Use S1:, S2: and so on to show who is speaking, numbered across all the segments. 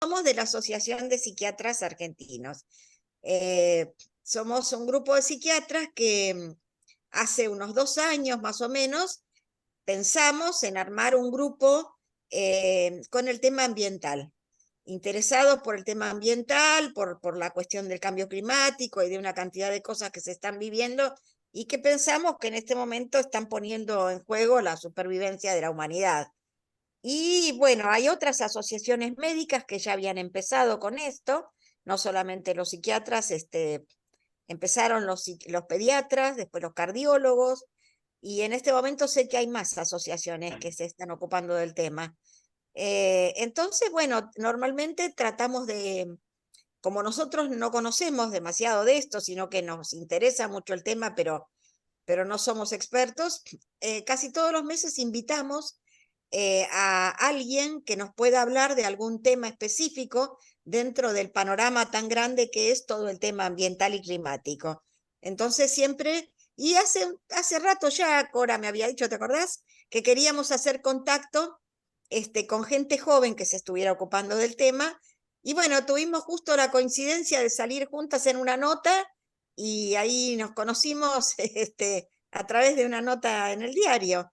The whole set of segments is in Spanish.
S1: somos de la Asociación de Psiquiatras Argentinos. Eh, Somos un grupo de psiquiatras que hace unos 2 años más o menos pensamos en armar un grupo con el tema ambiental, interesados por el tema ambiental, por la cuestión del cambio climático y de una cantidad de cosas que se están viviendo y que pensamos que en este momento están poniendo en juego la supervivencia de la humanidad. Y bueno, hay otras asociaciones médicas que ya habían empezado con esto, no solamente los psiquiatras, empezaron los pediatras, después los cardiólogos, y en este momento sé que hay más asociaciones que se están ocupando del tema. Entonces, bueno, normalmente tratamos de, como nosotros no conocemos demasiado de esto, sino que nos interesa mucho el tema, pero no somos expertos, casi todos los meses invitamos a alguien que nos pueda hablar de algún tema específico dentro del panorama tan grande que es todo el tema ambiental y climático. Entonces siempre, y hace rato ya, Cora me había dicho, ¿te acordás? Que queríamos hacer contacto con gente joven que se estuviera ocupando del tema. Y bueno, tuvimos justo la coincidencia de salir juntas en una nota y ahí nos conocimos a través de una nota en el diario.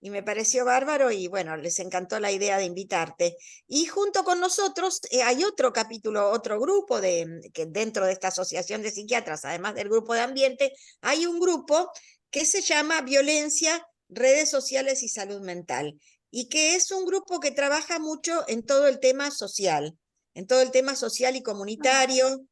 S1: Y me pareció bárbaro y bueno, les encantó la idea de invitarte. Y junto con nosotros hay otro capítulo, otro grupo que dentro de esta asociación de psiquiatras, además del grupo de ambiente, hay un grupo que se llama Violencia, Redes Sociales y Salud Mental, y que es un grupo que trabaja mucho en todo el tema social, en todo el tema social y comunitario.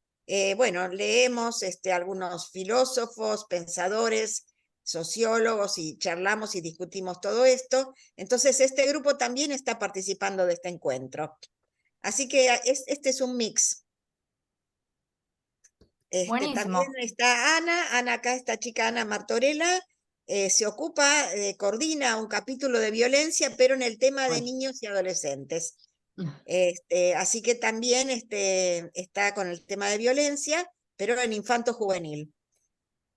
S1: Bueno, leemos algunos filósofos, pensadores, sociólogos y charlamos y discutimos todo esto. Entonces, este grupo también está participando de este encuentro. Así que este es un mix. También
S2: Buenísimo.
S1: está Ana acá, esta chica Ana Martorella, se ocupa, coordina un capítulo de violencia, pero en el tema de
S2: Bueno.
S1: niños y adolescentes. Así que también está con el tema de violencia, pero en infanto juvenil.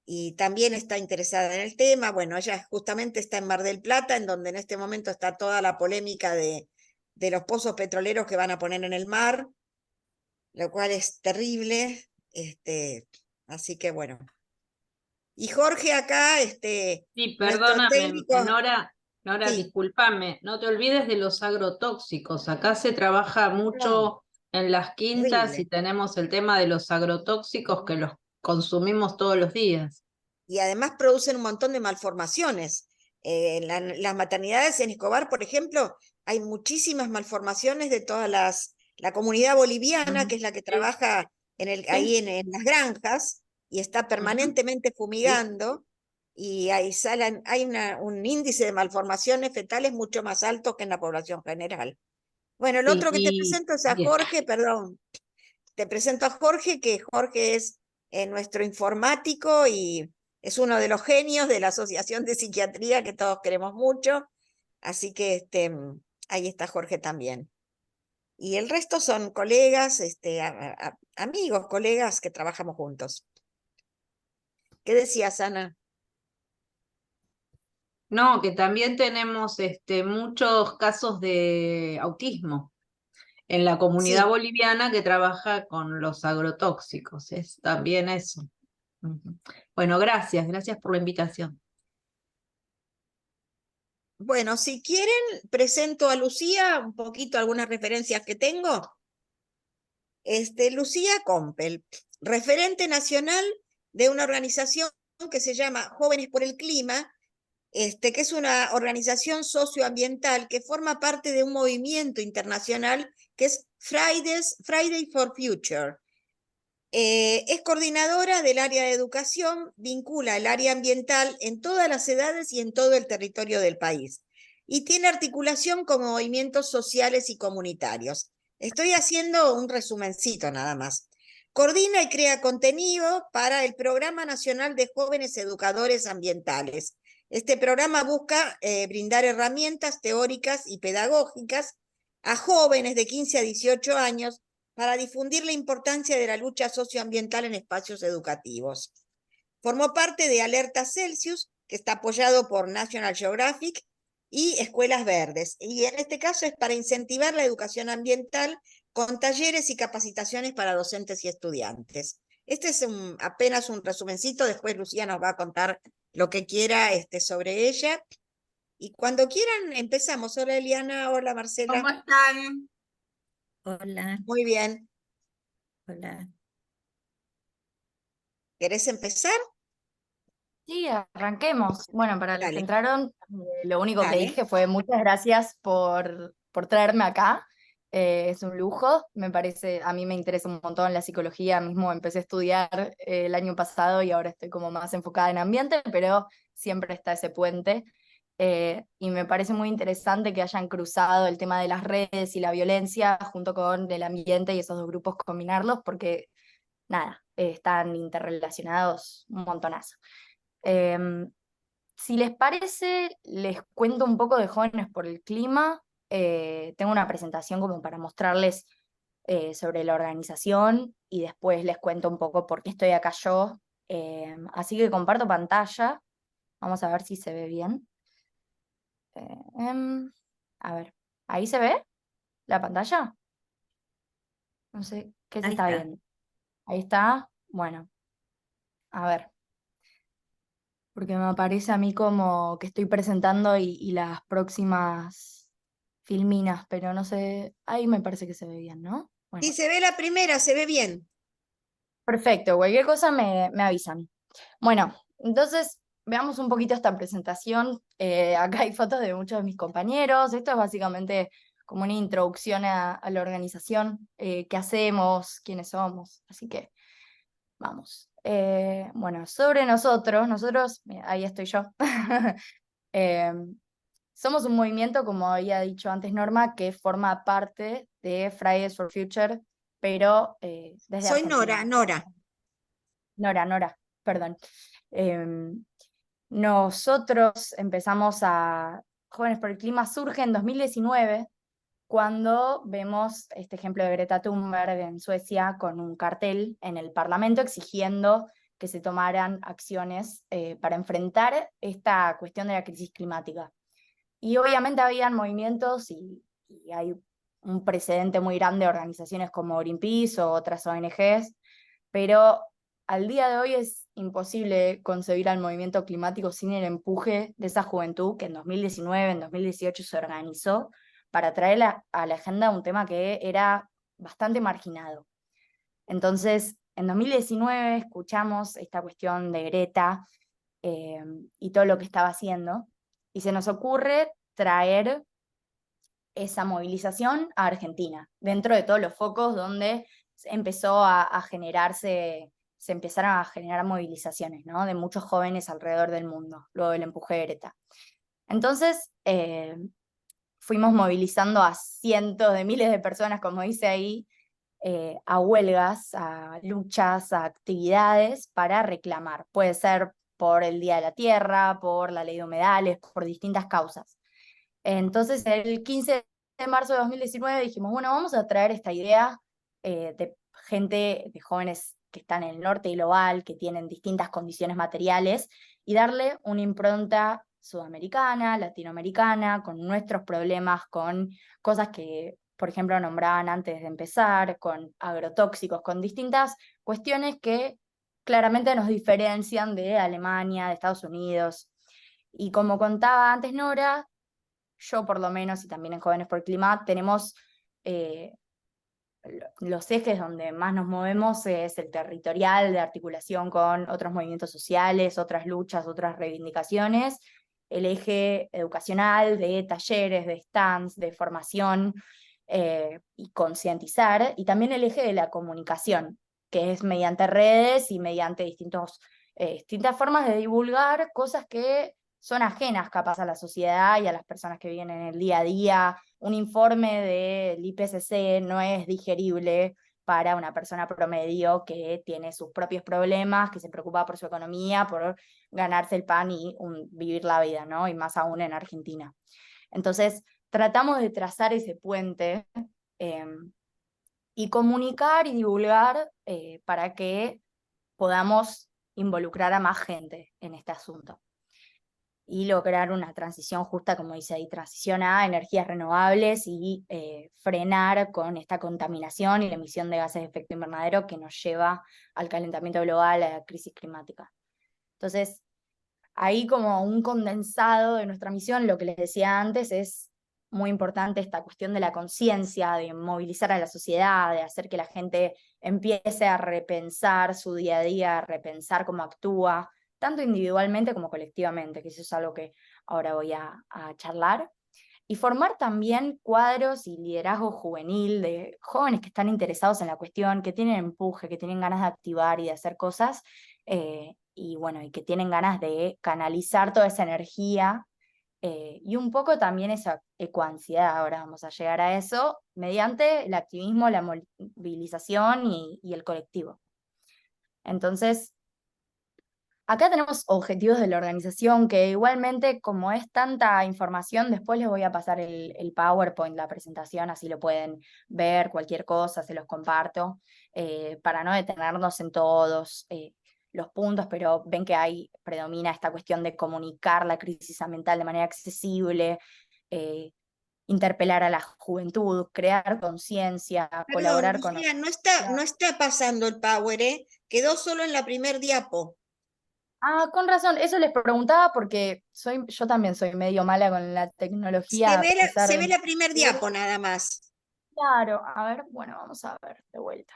S1: Y también está interesada en el tema. Bueno, ella justamente está en Mar del Plata, en donde en este momento está toda la polémica de los pozos petroleros que van a poner en el mar, lo cual es terrible. Así que bueno. Y Jorge acá,
S2: Sí,
S1: nuestro
S2: perdóname,
S1: técnico,
S2: Nora,
S1: sí,
S2: discúlpame, no te olvides de los agrotóxicos. Acá se trabaja
S1: no,
S2: mucho en las quintas y
S1: terrible.
S2: tenemos el tema de los agrotóxicos que los consumimos todos los días.
S1: Y además producen un montón de malformaciones. Las maternidades en Escobar, por ejemplo, hay muchísimas malformaciones de la comunidad boliviana, que
S2: Ujú.
S1: es la que
S2: Sí,
S1: trabaja ahí
S2: sí,
S1: en las granjas y está
S2: ujú,
S1: permanentemente
S2: sí,
S1: fumigando, y hay un índice de malformaciones fetales mucho más alto que en la población general. Bueno, el
S2: sí,
S1: otro que te
S2: y
S1: presento es a
S2: bien.
S1: Jorge, perdón, te presento a Jorge, que Jorge es nuestro informático y es uno de los genios de la Asociación de Psiquiatría que todos queremos mucho. Así que ahí está Jorge también. Y el resto son colegas, amigos, colegas que trabajamos juntos. ¿Qué decías, Ana?
S2: No, que también tenemos muchos casos de autismo en la comunidad
S1: Sí,
S2: boliviana que trabaja con los agrotóxicos. Es también eso. Ujú. Bueno, gracias por la invitación.
S1: bueno, si quieren, presento a Lucía un poquito algunas referencias que tengo. Lucía Compel, referente nacional de una organización que se llama Jóvenes por el Clima, que es una organización socioambiental que forma parte de un movimiento internacional que es Friday for Future. Es coordinadora del área de educación, vincula el área ambiental en todas las edades y en todo el territorio del país. Y tiene articulación con movimientos sociales y comunitarios. Estoy haciendo un resumencito nada más. Coordina y crea contenido para el Programa Nacional de Jóvenes Educadores Ambientales. Este programa busca brindar herramientas teóricas y pedagógicas a jóvenes de 15 a 18 años para difundir la importancia de la lucha socioambiental en espacios educativos. Formó parte de Alerta Celsius, que está apoyado por National Geographic y Escuelas Verdes. Y en este caso es para incentivar la educación ambiental con talleres y capacitaciones para docentes y estudiantes. Este es apenas un resumencito, después Lucía nos va a contar lo que quiera sobre ella. Y cuando quieran empezamos. Hola Eliana, hola
S3: ¿Cómo
S1: Marcela.
S3: están?
S4: Hola,
S1: Muy bien.
S4: hola.
S1: ¿Querés empezar?
S3: Sí, arranquemos. Bueno, para los que
S1: Dale,
S3: entraron, lo único que
S1: dale.
S3: dije fue muchas gracias por traerme acá. Es un lujo, me parece, a mí me interesa un montón la psicología, mismo empecé a estudiar el año pasado y ahora estoy como más enfocada en ambiente, pero siempre está ese puente. Y me parece muy interesante que hayan cruzado el tema de las redes y la violencia junto con el ambiente y esos dos grupos combinarlos, porque nada, están interrelacionados un montonazo. Em, si les parece, les cuento un poco de Jóvenes por el Clima. Tengo una presentación como para mostrarles sobre la organización y después les cuento un poco por qué estoy acá yo. Así que comparto pantalla. Vamos a ver si se ve bien. A ver, ¿ahí se ve la pantalla? No sé qué se
S4: Ahí
S3: está
S4: está.
S3: viendo. Ahí está. Bueno, a ver. Porque me parece a mí como que estoy presentando y las próximas filminas, pero no sé, ahí me parece que se ve bien, ¿no?
S1: Sí,
S3: Bueno,
S1: se ve la primera, se ve bien.
S3: perfecto, cualquier cosa me avisan. Bueno, entonces veamos un poquito esta presentación. Acá hay fotos de muchos de mis compañeros, esto es básicamente como una introducción a la organización, qué hacemos, quiénes somos, así que vamos. Bueno, sobre nosotros, ahí estoy yo. Eh, Somos un movimiento, como había dicho antes Norma, que forma parte de Fridays for Future, pero desde
S1: Soy
S3: Argentina.
S1: Nora, Nora.
S3: Nora, perdón. Eh, Nosotros empezamos a... Jóvenes por el Clima surge en 2019, cuando vemos este ejemplo de Greta Thunberg en Suecia con un cartel en el Parlamento exigiendo que se tomaran acciones para enfrentar esta cuestión de la crisis climática. Y obviamente habían movimientos y hay un precedente muy grande de organizaciones como Greenpeace o otras ONGs, pero al día de hoy es imposible concebir al movimiento climático sin el empuje de esa juventud que en 2019, en 2018 se organizó para traer a la agenda un tema que era bastante marginado. Entonces, en 2019 escuchamos esta cuestión de Greta eh, y todo lo que estaba haciendo, y se nos ocurre traer esa movilización a Argentina, dentro de todos los focos donde empezó a generarse, se empezaron a generar movilizaciones, ¿no? De muchos jóvenes alrededor del mundo, luego del empuje de Greta. Entonces, fuimos movilizando a cientos de miles de personas, como dice ahí, a huelgas, a luchas, a actividades para reclamar. Puede ser por el Día de la Tierra, por la ley de humedales, por distintas causas. Entonces, el 15 de marzo de 2019 dijimos, bueno, vamos a traer esta idea de gente, de jóvenes que están en el norte global, que tienen distintas condiciones materiales, y darle una impronta sudamericana, latinoamericana, con nuestros problemas, con cosas que, por ejemplo, nombraban antes de empezar, con agrotóxicos, con distintas cuestiones que claramente nos diferencian de Alemania, de Estados Unidos. Y como contaba antes Nora, yo por lo menos, y también en Jóvenes por el Clima, tenemos eh, los ejes donde más nos movemos es el territorial, de articulación con otros movimientos sociales, otras luchas, otras reivindicaciones, el eje educacional, de talleres, de stands, de formación y concientizar, y también el eje de la comunicación, que es mediante redes y mediante distintas formas de divulgar cosas que son ajenas capaz a la sociedad y a las personas que viven en el día a día. Un informe del IPCC no es digerible para una persona promedio que tiene sus propios problemas, que se preocupa por su economía, por ganarse el pan y vivir la vida, ¿no? Y más aún en Argentina. Entonces, tratamos de trazar ese puente eh, y comunicar y divulgar para que podamos involucrar a más gente en este asunto. y lograr una transición justa, como dice ahí, transición a energías renovables y frenar con esta contaminación y la emisión de gases de efecto invernadero que nos lleva al calentamiento global, a la crisis climática. Entonces, ahí como un condensado de nuestra misión, lo que les decía antes, es muy importante esta cuestión de la conciencia, de movilizar a la sociedad, de hacer que la gente empiece a repensar su día a día, a repensar cómo actúa, tanto individualmente como colectivamente, que eso es algo que ahora voy a charlar. Y formar también cuadros y liderazgo juvenil de jóvenes que están interesados en la cuestión, que tienen empuje, que tienen ganas de activar y de hacer cosas, y bueno, y que tienen ganas de canalizar toda esa energía, y un poco también esa ecoansiedad, ahora vamos a llegar a eso, mediante el activismo, la movilización y el colectivo. Entonces, acá tenemos objetivos de la organización que igualmente, como es tanta información, después les voy a pasar el PowerPoint, la presentación, así lo pueden ver, cualquier cosa, se los comparto, para no detenernos en todos los puntos, pero ven que ahí predomina esta cuestión de comunicar la crisis ambiental de manera accesible, eh, interpelar a la juventud, crear conciencia,
S1: Perdón,
S3: colaborar con...
S1: Lucía, no está pasando el Power, ¿eh? Quedó solo en la primer diapo.
S3: Ah, con razón, eso les preguntaba porque yo también soy medio mala con la tecnología, a pesar
S1: Se
S3: de
S1: ve
S3: mi...
S1: la primer diapo nada más.
S3: Claro, a ver, bueno, vamos a ver de vuelta.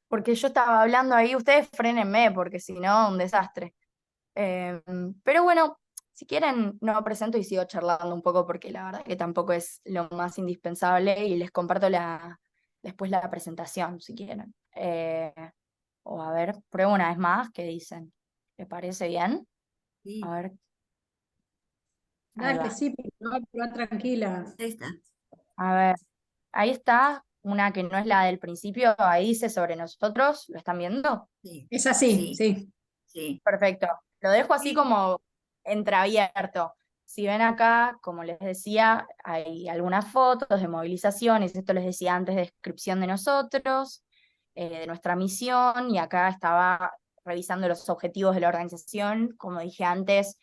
S3: Porque yo estaba hablando ahí, ustedes frénenme, porque si no, un desastre. Pero bueno, si quieren, no presento y sigo charlando un poco, porque la verdad que tampoco es lo más indispensable, y les comparto después la presentación, si quieren. O a ver, pruebo una vez más, ¿qué dicen? ¿Les parece bien?
S4: Sí,
S3: A ver, ahí
S5: Dale,
S3: va.
S5: sí, pero tranquila.
S4: ahí está.
S3: A ver, ahí está una que no es la del principio, ahí dice sobre nosotros, ¿lo están viendo?
S4: Sí,
S5: Es así,
S4: sí,
S5: sí.
S4: sí.
S3: Perfecto, lo dejo así
S1: Sí.
S3: como entreabierto. Si ven acá, como les decía, hay algunas fotos de movilizaciones, esto les decía antes, descripción de nosotros, de nuestra misión, y acá estaba revisando los objetivos de la organización, como dije antes,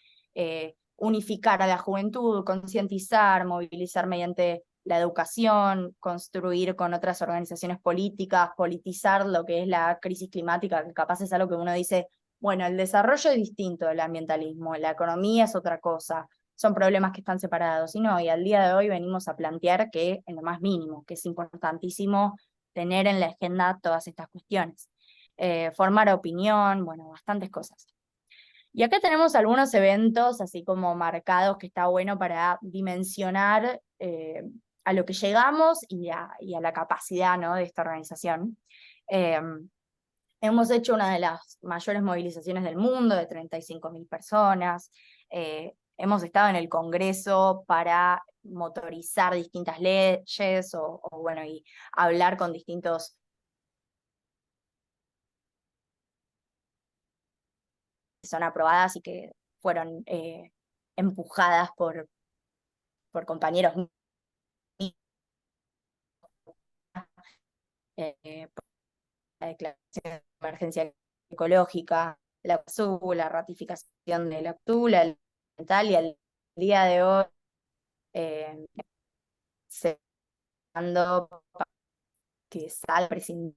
S3: unificar a la juventud, concientizar, movilizar mediante la educación, construir con otras organizaciones políticas, politizar lo que es la crisis climática, que capaz es algo que uno dice, bueno, el desarrollo es distinto del ambientalismo, la economía es otra cosa, son problemas que están separados, y no, y al día de hoy venimos a plantear que, en lo más mínimo, que es importantísimo tener en la agenda todas estas cuestiones. Formar opinión, bueno, bastantes cosas. Y acá tenemos algunos eventos así como marcados que está bueno para dimensionar a lo que llegamos y a la capacidad, ¿no?, de esta organización. Eh, Hemos hecho una de las mayores movilizaciones del mundo, de 35.000 personas. Hemos estado en el Congreso para motorizar distintas leyes bueno, y hablar con distintos... que son aprobadas y que fueron empujadas por compañeros míos, por la declaración de emergencia ecológica, la USU, la ratificación de la CTU, la ambiental, y al día de hoy eh, se dando que salga prescindir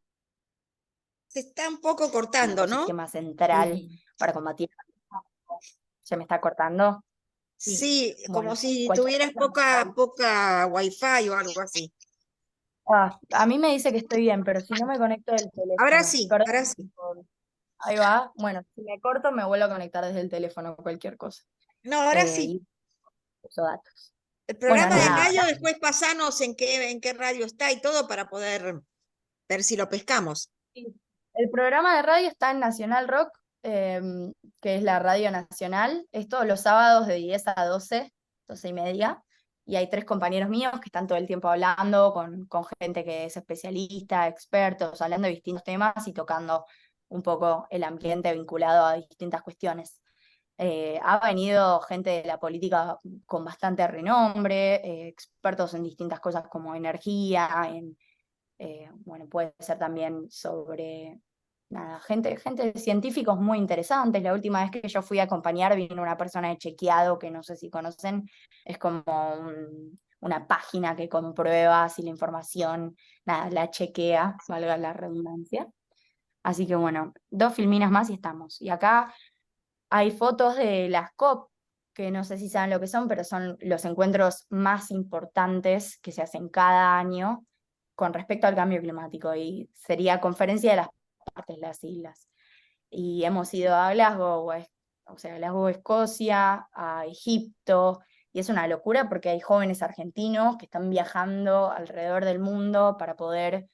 S1: Se está un poco
S3: un
S1: cortando, ¿no?
S3: ecosistema central
S4: Sí,
S3: para combatir. ¿Se me está cortando?
S4: sí.
S1: Sí, como
S3: Bueno,
S1: si
S3: cualquier
S1: tuvieras
S3: cosa me avisa.
S1: poca wifi o algo así.
S3: A mí me dice que estoy bien, pero si no me conecto del teléfono. Perdón.
S1: Ahora sí.
S3: Ahí va. Bueno, si me corto me vuelvo a conectar desde el teléfono, cualquier cosa.
S1: No, ahora sí.
S3: Y uso datos.
S1: El
S3: Bueno,
S1: programa de
S3: nada.
S1: radio, después pasanos en qué radio está y todo para poder ver si lo pescamos.
S3: Sí. El programa de radio está en Nacional Rock, que es la radio nacional. Es todos los sábados de 10 a 12, 12:30. Y hay 3 compañeros míos que están todo el tiempo hablando con gente que es especialista, expertos, hablando de distintos temas y tocando un poco el ambiente vinculado a distintas cuestiones. Ha venido gente de la política con bastante renombre, expertos en distintas cosas como energía, bueno, puede ser también sobre nada, gente, científicos muy interesantes. La última vez que yo fui a acompañar vino una persona de Chequeado, que no sé si conocen, es como una página que comprueba si la información, nada, la chequea, valga la redundancia. Así que bueno, 2 filminas más y estamos. Y acá hay fotos de las COP, que no sé si saben lo que son, pero son los encuentros más importantes que se hacen cada año con respecto al cambio climático, y sería Conferencia de las Partes, las siglas. Y hemos ido a Glasgow, o sea, Glasgow, Escocia, a Egipto, y es una locura porque hay jóvenes argentinos que están viajando alrededor del mundo para poder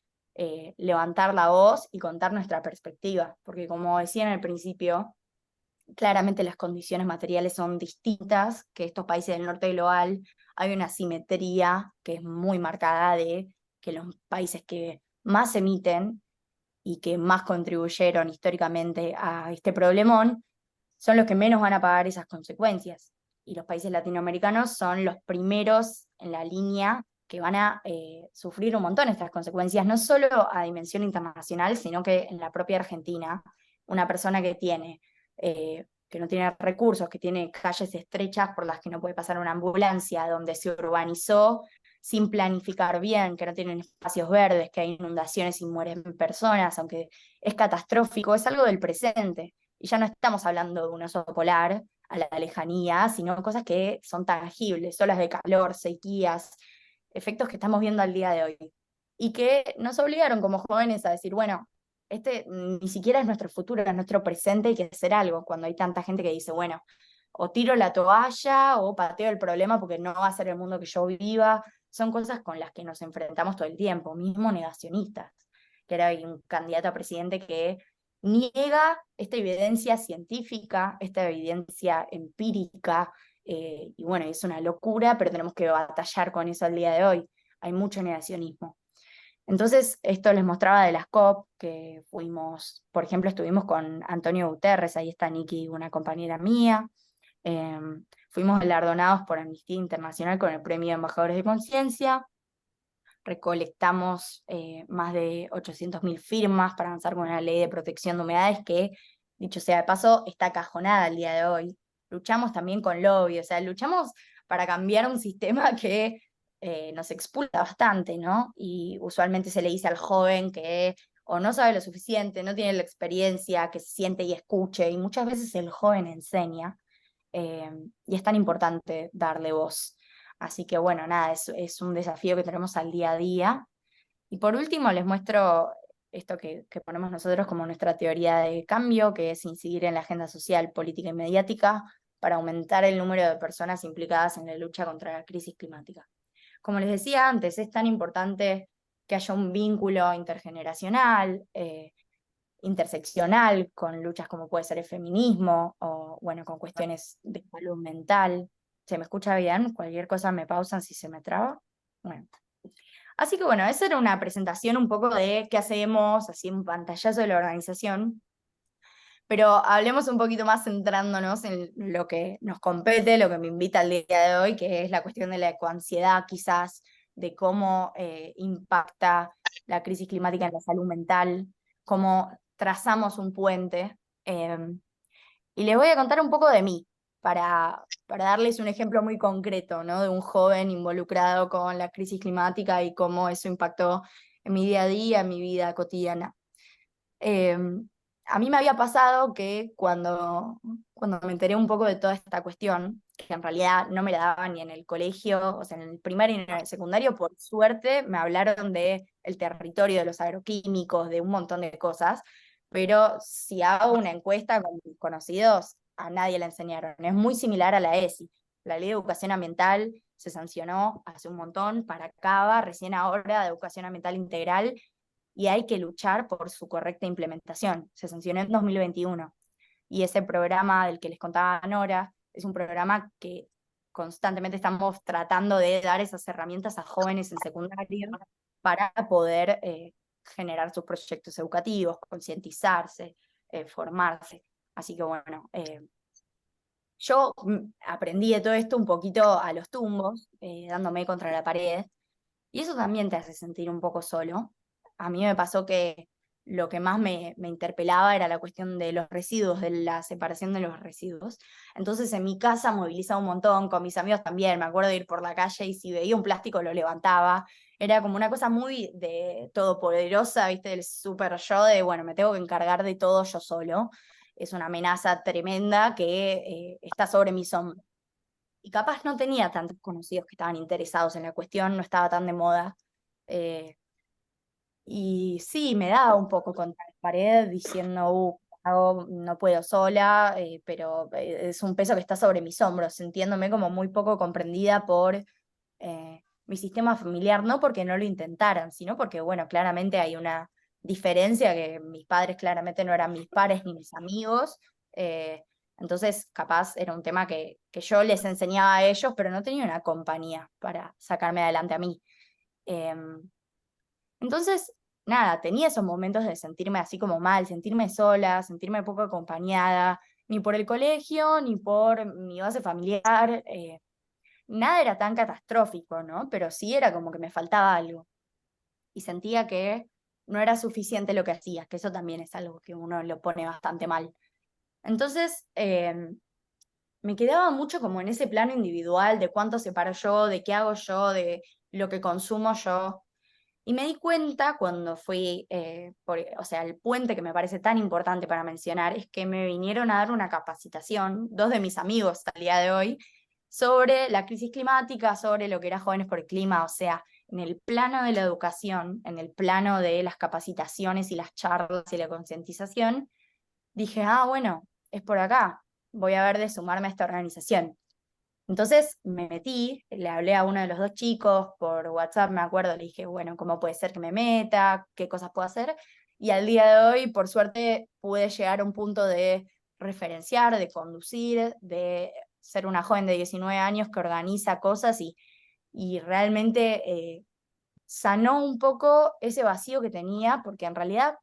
S3: levantar la voz y contar nuestra perspectiva, porque como decía en el principio, claramente las condiciones materiales son distintas que estos países del norte global. Hay una asimetría que es muy marcada de que los países que más emiten y que más contribuyeron históricamente a este problemón son los que menos van a pagar esas consecuencias. Y los países latinoamericanos son los primeros en la línea que van a sufrir un montón estas consecuencias, no solo a dimensión internacional, sino que en la propia Argentina, una persona que no tiene recursos, que tiene calles estrechas por las que no puede pasar una ambulancia, donde se urbanizó sin planificar bien, que no tienen espacios verdes, que hay inundaciones y mueren personas, aunque es catastrófico, es algo del presente. Y ya no estamos hablando de un oso polar a la lejanía, sino cosas que son tangibles, olas de calor, sequías, efectos que estamos viendo al día de hoy. Y que nos obligaron como jóvenes a decir, bueno, este ni siquiera es nuestro futuro, es nuestro presente, hay que hacer algo, cuando hay tanta gente que dice, bueno, o tiro la toalla o pateo el problema porque no va a ser el mundo que yo viva. Son cosas con las que nos enfrentamos todo el tiempo, mismo negacionistas, que era un candidato a presidente que niega esta evidencia científica, esta evidencia empírica, y bueno, es una locura, pero tenemos que batallar con eso al día de hoy. Hay mucho negacionismo. Entonces, esto les mostraba de las COP, que fuimos, por ejemplo, estuvimos con Antonio Guterres, ahí está Nikki, una compañera mía. Fuimos galardonados por Amnistía Internacional con el Premio de Embajadores de Conciencia. Recolectamos más de 800.000 firmas para avanzar con una ley de protección de humedades que, dicho sea de paso, está acajonada al día de hoy. Luchamos también con lobby, o sea, luchamos para cambiar un sistema que nos expulsa bastante, ¿no? Y usualmente se le dice al joven que o no sabe lo suficiente, no tiene la experiencia, que se siente y escuche, y muchas veces el joven enseña, y es tan importante darle voz. Así que bueno, nada, es un desafío que tenemos al día a día. Y por último les muestro esto que ponemos nosotros como nuestra teoría de cambio, que es incidir en la agenda social, política y mediática para aumentar el número de personas implicadas en la lucha contra la crisis climática. Como les decía antes, es tan importante que haya un vínculo intergeneracional, interseccional, con luchas como puede ser el feminismo, o bueno, con cuestiones de salud mental. ¿Se me escucha bien? Cualquier cosa me pausan si se me traba. Bueno. Así que bueno, esa era una presentación un poco de qué hacemos, así un pantallazo de la organización, pero hablemos un poquito más centrándonos en lo que nos compete, lo que me invita al día de hoy, que es la cuestión de la ecoansiedad, quizás, de cómo impacta la crisis climática en la salud mental, cómo trazamos un puente. Y les voy a contar un poco de mí, para darles un ejemplo muy concreto, ¿no? De un joven involucrado con la crisis climática y cómo eso impactó en mi día a día, en mi vida cotidiana. A mí me había pasado que cuando me enteré un poco de toda esta cuestión, que en realidad no me la daban ni en el colegio, o sea, en el primario ni en el secundario, por suerte me hablaron de el territorio de los agroquímicos, de un montón de cosas, pero si hago una encuesta con mis conocidos, a nadie la enseñaron. Es muy similar a la ESI. La Ley de Educación Ambiental se sancionó hace un montón para Cava, recién ahora de Educación Ambiental Integral, y hay que luchar por su correcta implementación. Se sancionó en 2021. Y ese programa del que les contaba Nora es un programa que constantemente estamos tratando de dar esas herramientas a jóvenes en secundario para poder generar sus proyectos educativos, concientizarse, formarse. Así que bueno, yo aprendí de todo esto un poquito a los tumbos, dándome contra la pared, y eso también te hace sentir un poco solo. A mí me pasó que lo que más me interpelaba era la cuestión de los residuos, de la separación de los residuos. Entonces en mi casa movilizaba un montón, con mis amigos también, me acuerdo de ir por la calle y si veía un plástico lo levantaba. Era como una cosa muy de todopoderosa, ¿viste? Del super yo, de bueno, me tengo que encargar de todo yo solo. Es una amenaza tremenda que está sobre mis hombros. Y capaz no tenía tantos conocidos que estaban interesados en la cuestión, no estaba tan de moda. Eh, y sí, me daba un poco contra la pared diciendo, no puedo sola, pero es un peso que está sobre mis hombros, sintiéndome como muy poco comprendida por mi sistema familiar, no porque no lo intentaran, sino porque, bueno, claramente hay una diferencia, que mis padres claramente no eran mis pares ni mis amigos, entonces capaz era un tema que yo les enseñaba a ellos, pero no tenía una compañía para sacarme adelante a mí. Em, entonces, nada, tenía esos momentos de sentirme así como mal, sentirme sola, sentirme poco acompañada, ni por el colegio, ni por mi base familiar. Nada era tan catastrófico, ¿no? Pero sí era como que me faltaba algo. Y sentía que no era suficiente lo que hacía, que eso también es algo que uno lo pone bastante mal. Entonces, me quedaba mucho como en ese plano individual de cuánto separo yo, de qué hago yo, de lo que consumo yo. Y me di cuenta cuando fui, o sea, el puente que me parece tan importante para mencionar es que me vinieron a dar una capacitación, dos de mis amigos al día de hoy, sobre la crisis climática, sobre lo que era Jóvenes por el Clima, o sea, en el plano de la educación, en el plano de las capacitaciones y las charlas y la concientización, dije, bueno, es por acá, voy a ver de sumarme a esta organización. Entonces me metí, le hablé a uno de los dos chicos por WhatsApp, me acuerdo, le dije, bueno, ¿cómo puede ser que me meta? ¿Qué cosas puedo hacer? Y al día de hoy, por suerte, pude llegar a un punto de referenciar, de conducir, de ser una joven de 19 años que organiza cosas y realmente sanó un poco ese vacío que tenía, porque en realidad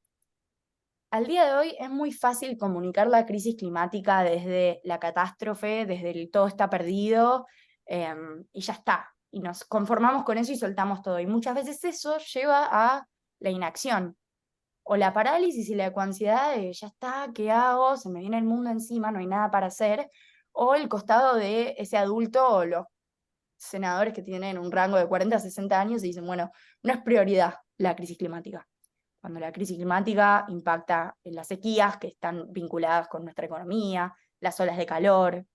S3: al día de hoy es muy fácil comunicar la crisis climática desde la catástrofe, desde el todo está perdido, y ya está. Y nos conformamos con eso y soltamos todo. Y muchas veces eso lleva a la inacción o la parálisis y la ecoansiedad de ya está, ¿qué hago? Se me viene el mundo encima, no hay nada para hacer. O el costado de ese adulto o los senadores que tienen un rango de 40 a 60 años y dicen, bueno, no es prioridad la crisis climática, cuando la crisis climática impacta en las sequías que están vinculadas con nuestra economía, las olas de calor,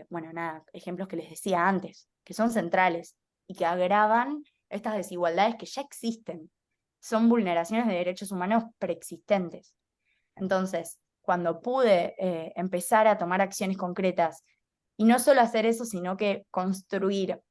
S3: bueno, nada, ejemplos que les decía antes, que son centrales y que agravan estas desigualdades que ya existen. Son vulneraciones de derechos humanos preexistentes. Entonces, cuando pude empezar a tomar acciones concretas, y no solo hacer eso, sino que construir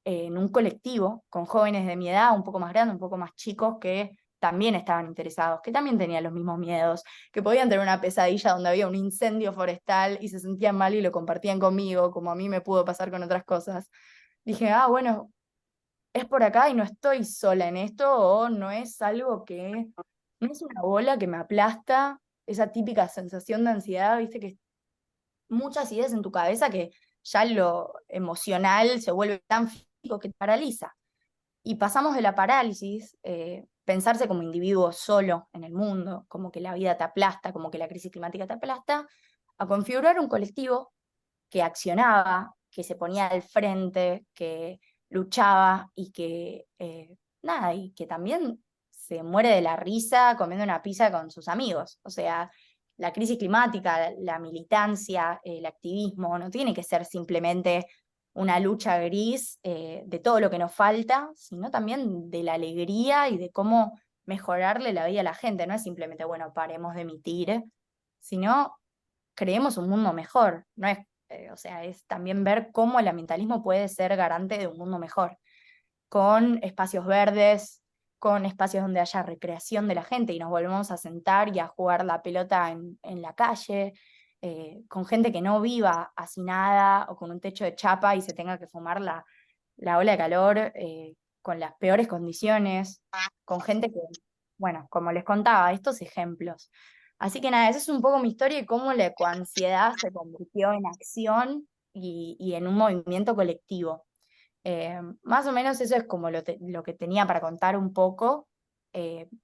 S3: en un colectivo con jóvenes de mi edad, un poco más grandes, un poco más chicos, que también estaban interesados, que también tenían los mismos miedos, que podían tener una pesadilla donde había un incendio forestal y se sentían mal y lo compartían conmigo, como a mí me pudo pasar con otras cosas. Dije, bueno, es por acá y no estoy sola en esto, o no es algo que, no es una bola que me aplasta, esa típica sensación de ansiedad, viste, que muchas ideas en tu cabeza que ya lo emocional se vuelve tan físico que te paraliza. Y pasamos de la parálisis, pensarse como individuo solo en el mundo, como que la vida te aplasta, como que la crisis climática te aplasta, a configurar un colectivo que accionaba, que se ponía al frente, que luchaba y que, nada, y que también se muere de la risa comiendo una pizza con sus amigos. O sea, la crisis climática, la militancia, el activismo, no tiene que ser simplemente una lucha gris de todo lo que nos falta, sino también de la alegría y de cómo mejorarle la vida a la gente. No es simplemente, bueno, paremos de emitir, sino creemos un mundo mejor. No es, o sea, es también ver cómo el ambientalismo puede ser garante de un mundo mejor, con espacios verdes, con espacios donde haya recreación de la gente y nos volvemos a sentar y a jugar la pelota en la calle, con gente que no viva hacinada o con un techo de chapa y se tenga que fumar la ola de calor con las peores condiciones, con gente que, bueno, como les contaba, estos ejemplos. Así que nada, esa es un poco mi historia y cómo la ecoansiedad se convirtió en acción y en un movimiento colectivo. Más o menos eso es como lo que tenía para contar un poco.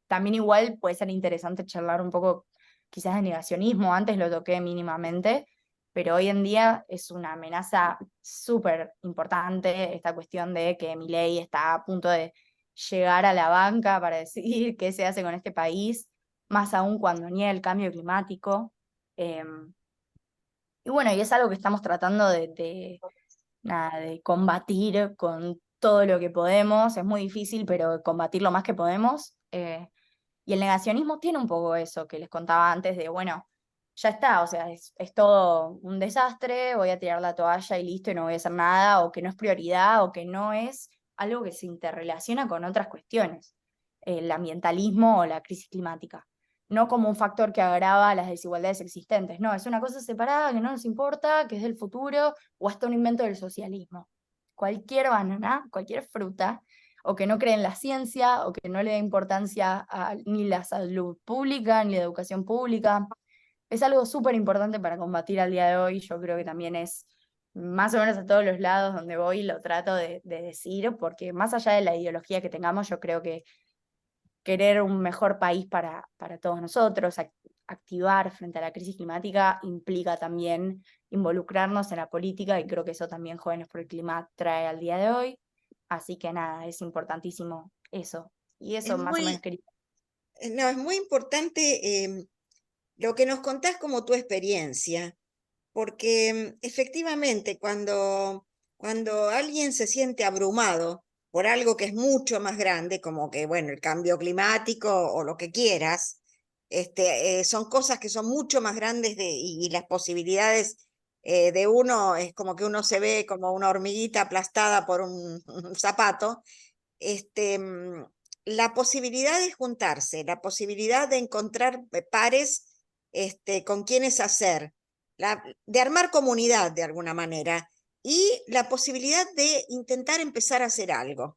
S3: También igual puede ser interesante charlar un poco quizás de negacionismo, antes lo toqué mínimamente, pero hoy en día es una amenaza súper importante esta cuestión de que Milei está a punto de llegar a la banca para decidir qué se hace con este país, más aún cuando niega el cambio climático. Y bueno, y es algo que estamos tratando nada, de combatir con todo lo que podemos. Es muy difícil, pero combatir lo más que podemos. Y el negacionismo tiene un poco eso que les contaba antes de, bueno, ya está, o sea, es todo un desastre, voy a tirar la toalla y listo, y no voy a hacer nada, o que no es prioridad, o que no es algo que se interrelaciona con otras cuestiones, el ambientalismo o la crisis climática. No como un factor que agrava las desigualdades existentes, no, es una cosa separada que no nos importa, que es del futuro, o hasta un invento del socialismo. Cualquier banana, cualquier fruta, o que no cree en la ciencia, o que no le da importancia a ni la salud pública, ni la educación pública. Es algo súper importante para combatir al día de hoy. Yo creo que también es más o menos a todos los lados donde voy lo trato de decir, porque más allá de la ideología que tengamos, yo creo que querer un mejor país para todos nosotros, activar frente a la crisis climática, implica también involucrarnos en la política, y creo que eso también Jóvenes por el Clima trae al día de hoy. Así que nada, es importantísimo eso. Y
S1: Es
S3: eso más o menos
S1: muy,
S3: quería.
S1: no, es muy importante lo que nos contás como tu experiencia, porque efectivamente cuando alguien se siente abrumado por algo que es mucho más grande, como que, bueno, el cambio climático o lo que quieras, son cosas que son mucho más grandes y las posibilidades de uno es como que uno se ve como una hormiguita aplastada por un zapato. este, mm, la posibilidad de juntarse, la posibilidad de encontrar pares con quienes hacer, de armar comunidad de alguna manera y la posibilidad de intentar empezar a hacer algo.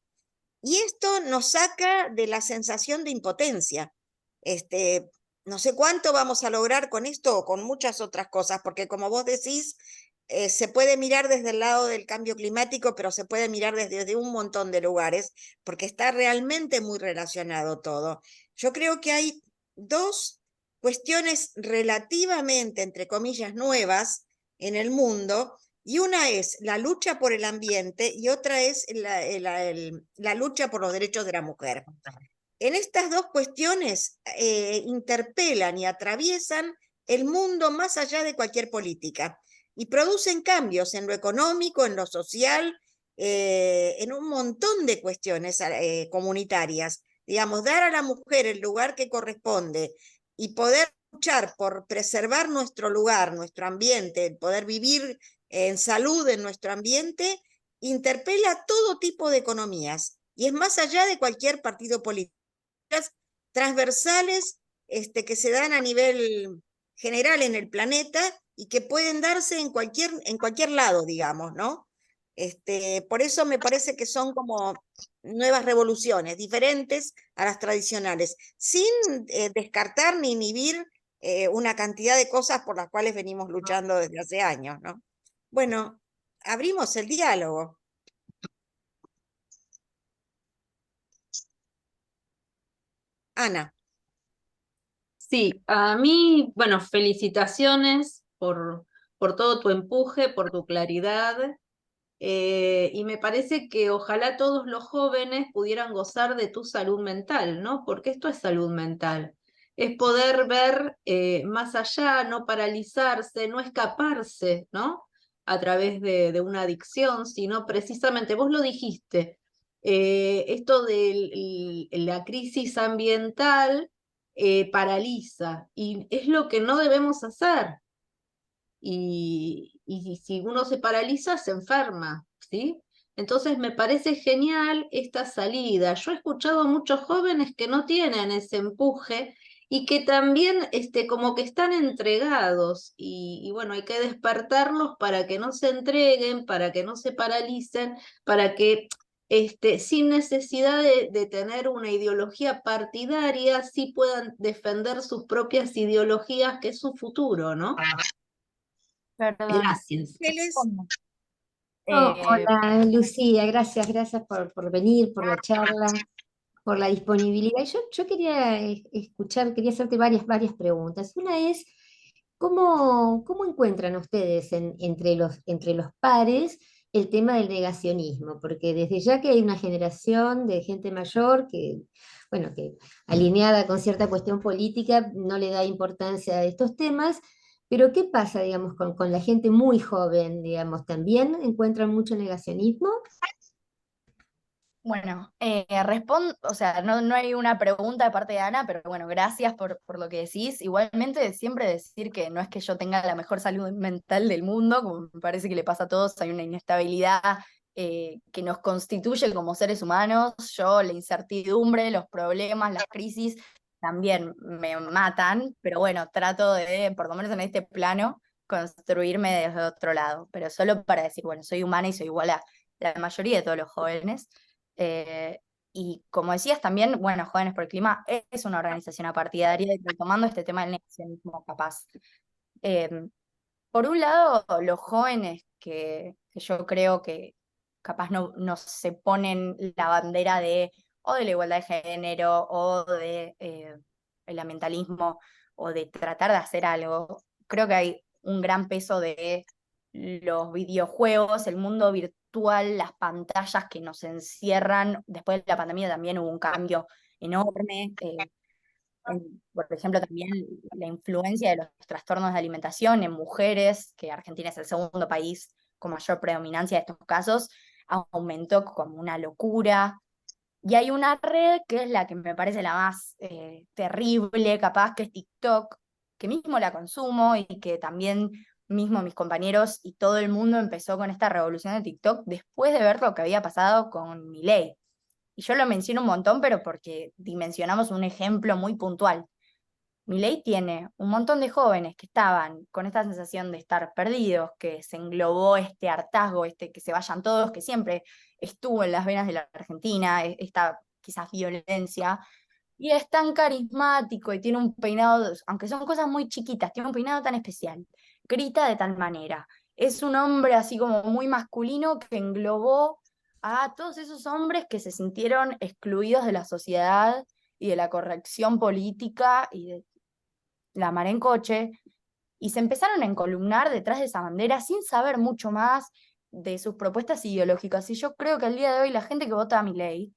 S1: Y esto nos saca de la sensación de impotencia. Este, no sé cuánto vamos a lograr con esto o con muchas otras cosas, porque como vos decís, se puede mirar desde el lado del cambio climático, pero se puede mirar desde un montón de lugares, porque está realmente muy relacionado todo. Yo creo que hay dos cuestiones relativamente, entre comillas, nuevas en el mundo, y una es la lucha por el ambiente y otra es la lucha por los derechos de la mujer. En estas dos cuestiones interpelan y atraviesan el mundo más allá de cualquier política y producen cambios en lo económico, en lo social, en un montón de cuestiones comunitarias. Digamos, dar a la mujer el lugar que corresponde y poder luchar por preservar nuestro lugar, nuestro ambiente, el poder vivir en salud en nuestro ambiente, interpela todo tipo de economías y es más allá de cualquier partido político, transversales que se dan a nivel general en el planeta y que pueden darse en cualquier lado, digamos, ¿no? Por eso me parece que son como nuevas revoluciones, diferentes a las tradicionales, sin descartar ni inhibir una cantidad de cosas por las cuales venimos luchando desde hace años, ¿no? Bueno, abrimos el diálogo. Ana.
S2: Sí, a mí, bueno, felicitaciones por todo tu empuje, por tu claridad, y me parece que ojalá todos los jóvenes pudieran gozar de tu salud mental, ¿no? Porque esto es salud mental, es poder ver más allá, no paralizarse, no escaparse, ¿no? A través de una adicción, sino precisamente, vos lo dijiste, esto de la crisis ambiental paraliza, y es lo que no debemos hacer. Y si uno se paraliza, se enferma, ¿sí? Entonces me parece genial esta salida. Yo he escuchado a muchos jóvenes que no tienen ese empuje y que también como que están entregados y bueno, hay que despertarlos para que no se entreguen, para que no se paralicen, para que sin necesidad de tener una ideología partidaria, sí puedan defender sus propias ideologías, que es su futuro, ¿no?
S3: Perdón.
S2: Gracias.
S1: Ángeles,
S5: Oh,
S3: Eh,
S5: hola Lucía, gracias por venir, por la charla.
S6: por la disponibilidad. Yo quería escuchar, quería hacerte varias preguntas. Una es, ¿cómo encuentran ustedes entre los pares el tema del negacionismo? Porque desde ya que hay una generación de gente mayor que, bueno, que alineada con cierta cuestión política no le da importancia a estos temas, pero ¿qué pasa, digamos, con la gente muy joven, digamos? ¿También encuentran mucho negacionismo?
S3: Bueno, respondo, o sea, no hay una pregunta de parte de Ana, pero bueno, gracias por lo que decís. Igualmente, siempre decir que no es que yo tenga la mejor salud mental del mundo, como me parece que le pasa a todos, hay una inestabilidad que nos constituye como seres humanos. Yo, la incertidumbre, los problemas, las crisis, también me matan, pero bueno, trato de, por lo menos en este plano, construirme desde otro lado, pero solo para decir, bueno, soy humana y soy igual a la mayoría de todos los jóvenes. Eh, y como decías también, bueno, Jóvenes por el Clima es una organización apartidaria y retomando este tema del negacionismo capaz. Eh, por un lado, los jóvenes que yo creo que capaz no se ponen la bandera de o de la igualdad de género o de el ambientalismo o de tratar de hacer algo, creo que hay un gran peso de los videojuegos, el mundo virtual, las pantallas que nos encierran. Después de la pandemia también hubo un cambio enorme. Por ejemplo, también la influencia de los trastornos de alimentación en mujeres, que Argentina es el segundo país con mayor predominancia de estos casos, aumentó como una locura. Y hay una red que es la que me parece la más terrible, capaz, que es TikTok, que mismo la consumo y que también mismo mis compañeros y todo el mundo empezó con esta revolución de TikTok después de ver lo que había pasado con Milei. Y yo lo menciono un montón, pero porque dimensionamos un ejemplo muy puntual. Milei tiene un montón de jóvenes que estaban con esta sensación de estar perdidos, que se englobó este hartazgo, este que se vayan todos, que siempre estuvo en las venas de la Argentina, esta quizás violencia, y es tan carismático y tiene un peinado, aunque son cosas muy chiquitas, tiene un peinado tan especial, grita de tal manera. Es un hombre así como muy masculino que englobó a todos esos hombres que se sintieron excluidos de la sociedad y de la corrección política y de la mar en coche, y se empezaron a encolumnar detrás de esa bandera sin saber mucho más de sus propuestas ideológicas. Y yo creo que al día de hoy la gente que vota a Milei,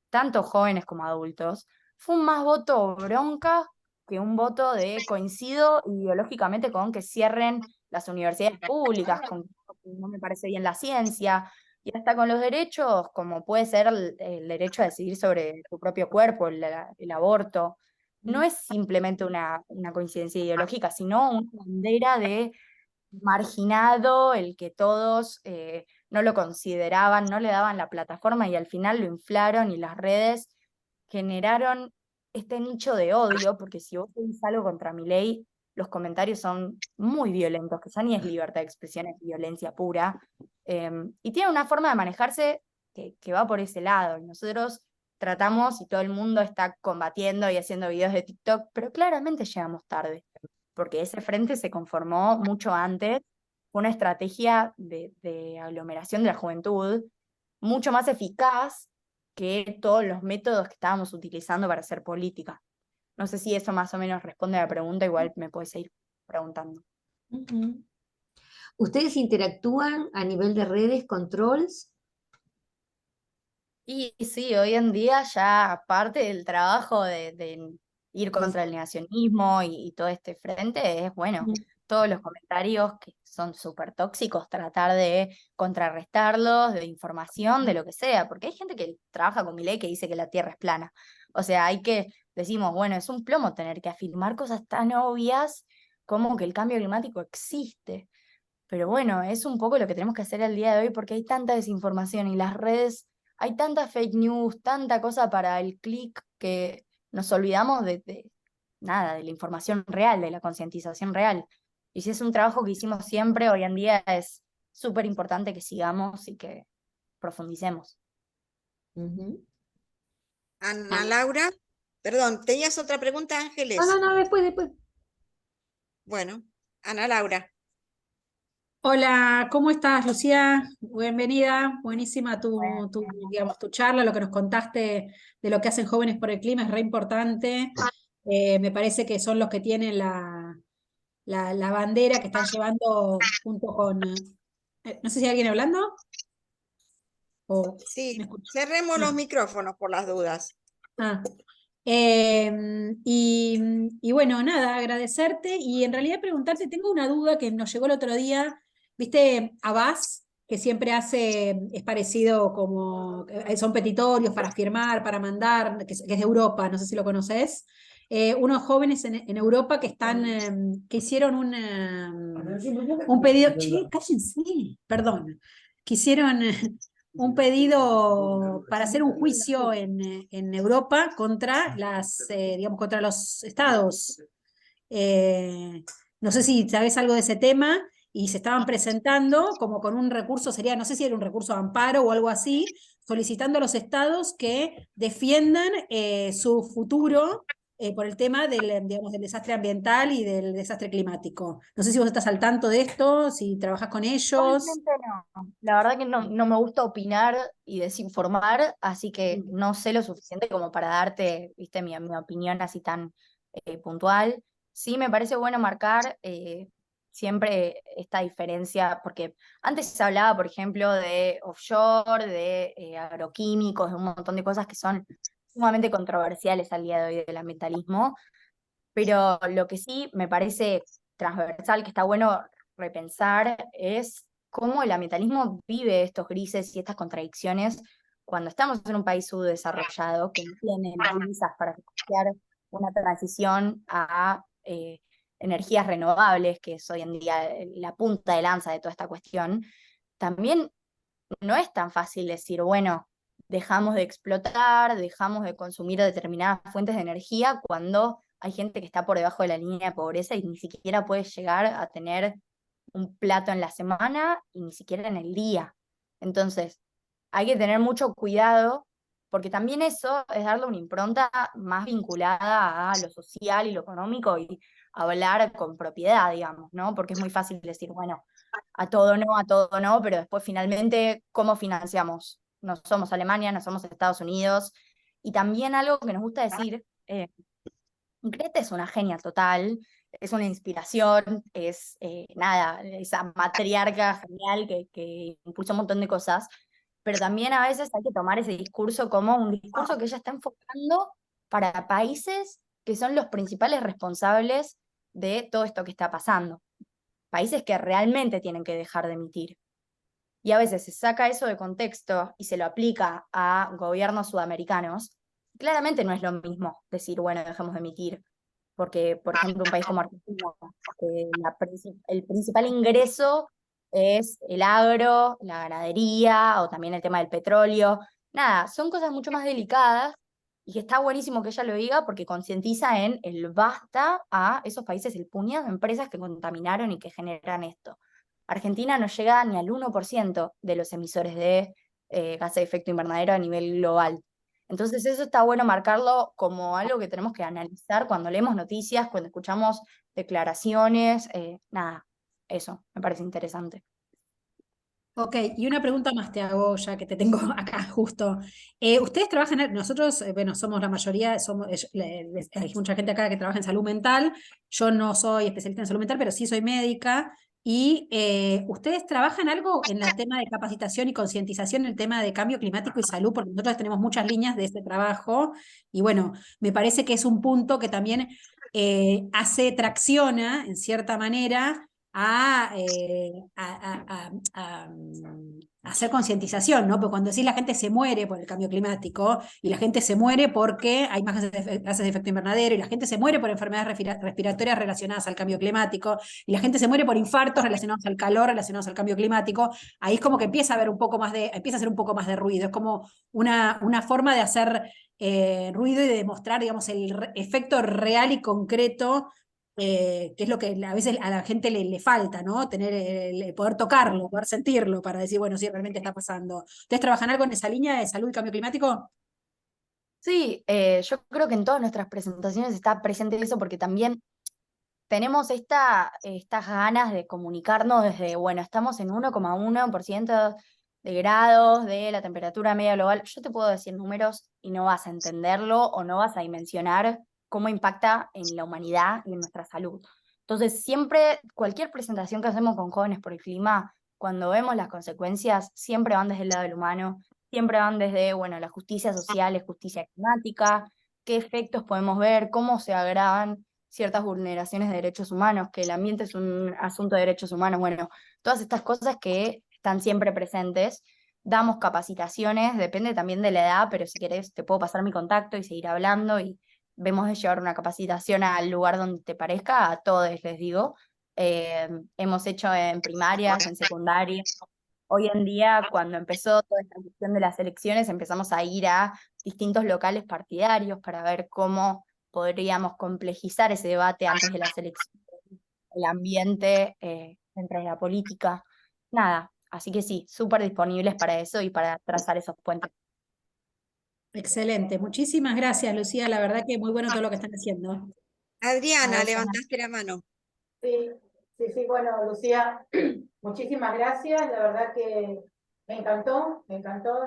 S3: tanto jóvenes como adultos, fue un más voto bronca que un voto de coincido ideológicamente con que cierren las universidades públicas, con que no me parece bien la ciencia, y hasta con los derechos, como puede ser el derecho a decidir sobre tu propio cuerpo, el aborto. No es simplemente una coincidencia ideológica, sino una bandera de marginado, el que todos no lo consideraban, no le daban la plataforma y al final lo inflaron y las redes generaron este nicho de odio, porque si vos decís algo contra Milei, los comentarios son muy violentos, que ya ni es libertad de expresión, es violencia pura, y tiene una forma de manejarse que va por ese lado, y nosotros tratamos y todo el mundo está combatiendo y haciendo videos de TikTok, pero claramente llegamos tarde porque ese frente se conformó mucho antes, fue una estrategia de aglomeración de la juventud mucho más eficaz que todos los métodos que estábamos utilizando para hacer política. No sé si eso más o menos responde a la pregunta, igual me puedes seguir preguntando.
S6: Ujú. ¿Ustedes interactúan a nivel de redes con trolls?
S3: Y sí, hoy en día ya parte del trabajo de ir contra el negacionismo y todo este frente es, bueno,
S6: Ujú.
S3: todos los comentarios que son súper tóxicos, tratar de contrarrestarlos, de información, de lo que sea, porque hay gente que trabaja con Milei que dice que la Tierra es plana. O sea, decimos, bueno, es un plomo tener que afirmar cosas tan obvias como que el cambio climático existe. Pero bueno, es un poco lo que tenemos que hacer al día de hoy porque hay tanta desinformación y las redes, hay tanta fake news, tanta cosa para el clic que nos olvidamos de nada, de la información real, de la concientización real. Y si es un trabajo que hicimos siempre, hoy en día es súper importante que sigamos y que profundicemos.
S6: Ujú.
S1: Ana Laura, perdón, ¿tenías otra pregunta,
S6: No,
S1: Ángeles?
S6: no, después.
S1: Bueno, Ana Laura.
S5: Hola, ¿cómo estás, Lucía? Bienvenida, buenísima
S3: Bueno,
S5: digamos, tu charla, lo que nos contaste de lo que hacen Jóvenes por el Clima es re importante. Me parece que son los que tienen la bandera que están llevando junto con, no sé si hay alguien hablando o me
S1: Sí,
S5: escucho.
S1: cerremos
S5: Ah,
S1: los micrófonos por las dudas.
S5: ah. Y bueno, nada, agradecerte y en realidad preguntarte, tengo una duda que nos llegó el otro día, viste, Abbas, que siempre hace, es parecido como, son petitorios para firmar, para mandar, que es de Europa, no sé si lo conoces, unos jóvenes en Europa que están, que hicieron un pedido, che, cállense, perdón, que hicieron un pedido para hacer un juicio en Europa contra digamos, contra los estados. Eh, no sé si sabes algo de ese tema y se estaban presentando como con un recurso, sería, no sé si era un recurso de amparo o algo así, solicitando a los estados que defiendan su futuro por el tema digamos, del desastre ambiental y del desastre climático. No sé si vos estás al tanto de esto, si trabajas con ellos.
S3: igualmente no. La verdad que no me gusta opinar y desinformar, así que
S5: Mm.
S3: no sé lo suficiente como para darte, viste, mi opinión así tan puntual. Sí me parece bueno marcar siempre esta diferencia, porque antes se hablaba, por ejemplo, de offshore, de agroquímicos, de un montón de cosas que son sumamente controversiales al día de hoy del ambientalismo. Pero lo que sí me parece transversal, que está bueno repensar, es cómo el ambientalismo vive estos grises y estas contradicciones cuando estamos en un país subdesarrollado que no tiene las divisas para financiar una transición a energías renovables, que es hoy en día la punta de lanza de toda esta cuestión. También no es tan fácil decir, bueno, dejamos de explotar, dejamos de consumir determinadas fuentes de energía cuando hay gente que está por debajo de la línea de pobreza y ni siquiera puede llegar a tener un plato en la semana y ni siquiera en el día. Entonces, hay que tener mucho cuidado porque también eso es darle una impronta más vinculada a lo social y lo económico y hablar con propiedad, digamos, ¿no? Porque es muy fácil decir, bueno, a todo no, pero después finalmente, ¿cómo financiamos? No somos Alemania, no somos Estados Unidos. Y también algo que nos gusta decir, Greta es una genia total, es una inspiración, es nada, esa matriarca genial que impulsa un montón de cosas, pero también a veces hay que tomar ese discurso como un discurso que ella está enfocando para países que son los principales responsables de todo esto que está pasando, países que realmente tienen que dejar de emitir. Y a veces se saca eso de contexto y se lo aplica a gobiernos sudamericanos. Claramente no es lo mismo decir, bueno, dejemos de emitir, porque, por ejemplo, un país como Argentina, que el principal ingreso es el agro, la ganadería o también el tema del petróleo. Nada, son cosas mucho más delicadas y que está buenísimo que ella lo diga porque concientiza en el basta a esos países, el puñado de empresas que contaminaron y que generan esto. Argentina no llega ni al 1% de los emisores de gases de efecto invernadero a nivel global. Entonces eso está bueno marcarlo como algo que tenemos que analizar cuando leemos noticias, cuando escuchamos declaraciones, nada, eso me parece interesante.
S5: Ok, y una pregunta más te hago ya que te tengo acá justo. Ustedes trabajan, nosotros, bueno, somos la mayoría, hay mucha gente acá que trabaja en salud mental. Yo no soy especialista en salud mental, pero sí soy médica. Y ustedes trabajan algo en el tema de capacitación y concientización en el tema de cambio climático y salud, porque nosotros tenemos muchas líneas de este trabajo. Y bueno, me parece que es un punto que también tracciona en cierta manera a hacer concientización, ¿no? Porque cuando decís la gente se muere por el cambio climático y la gente se muere porque hay más gases de efecto invernadero y la gente se muere por enfermedades respiratorias relacionadas al cambio climático y la gente se muere por infartos relacionados al calor, relacionados al cambio climático, ahí es como que empieza a haber empieza a hacer un poco más de ruido, es como una forma de hacer ruido y de demostrar, digamos, el efecto real y concreto que es lo que a veces a la gente le falta, ¿no? Tener poder tocarlo, poder sentirlo para decir, bueno, sí, realmente está pasando. ¿Ustedes trabajan algo en esa línea de salud y cambio climático?
S3: Sí, yo creo que en todas nuestras presentaciones está presente eso porque también tenemos estas ganas de comunicarnos desde, bueno, estamos en 1,1% de grados de la temperatura media global. Yo te puedo decir números y no vas a entenderlo o no vas a dimensionar cómo impacta en la humanidad y en nuestra salud. Entonces, siempre, cualquier presentación que hacemos con Jóvenes por el Clima, cuando vemos las consecuencias, siempre van desde el lado del humano, siempre van desde, bueno, la justicia social, justicia climática, qué efectos podemos ver, cómo se agravan ciertas vulneraciones de derechos humanos, que el ambiente es un asunto de derechos humanos, bueno, todas estas cosas que están siempre presentes. Damos capacitaciones, depende también de la edad, pero si querés te puedo pasar mi contacto y seguir hablando y vemos de llevar una capacitación al lugar donde te parezca, a todos les digo. Hemos hecho en primarias, en secundaria. Hoy en día, cuando empezó toda esta cuestión de las elecciones, empezamos a ir a distintos locales partidarios para ver cómo podríamos complejizar ese debate antes de las elecciones, el ambiente dentro de la política. Nada, así que sí, súper disponibles para eso y para trazar esos puentes.
S5: Excelente. Muchísimas gracias, Lucía. La verdad que muy bueno todo lo que están haciendo.
S1: Adriana,
S3: A vos, Ana.
S1: levantaste la mano.
S7: Sí, sí, bueno, Lucía, muchísimas gracias, la verdad que me encantó,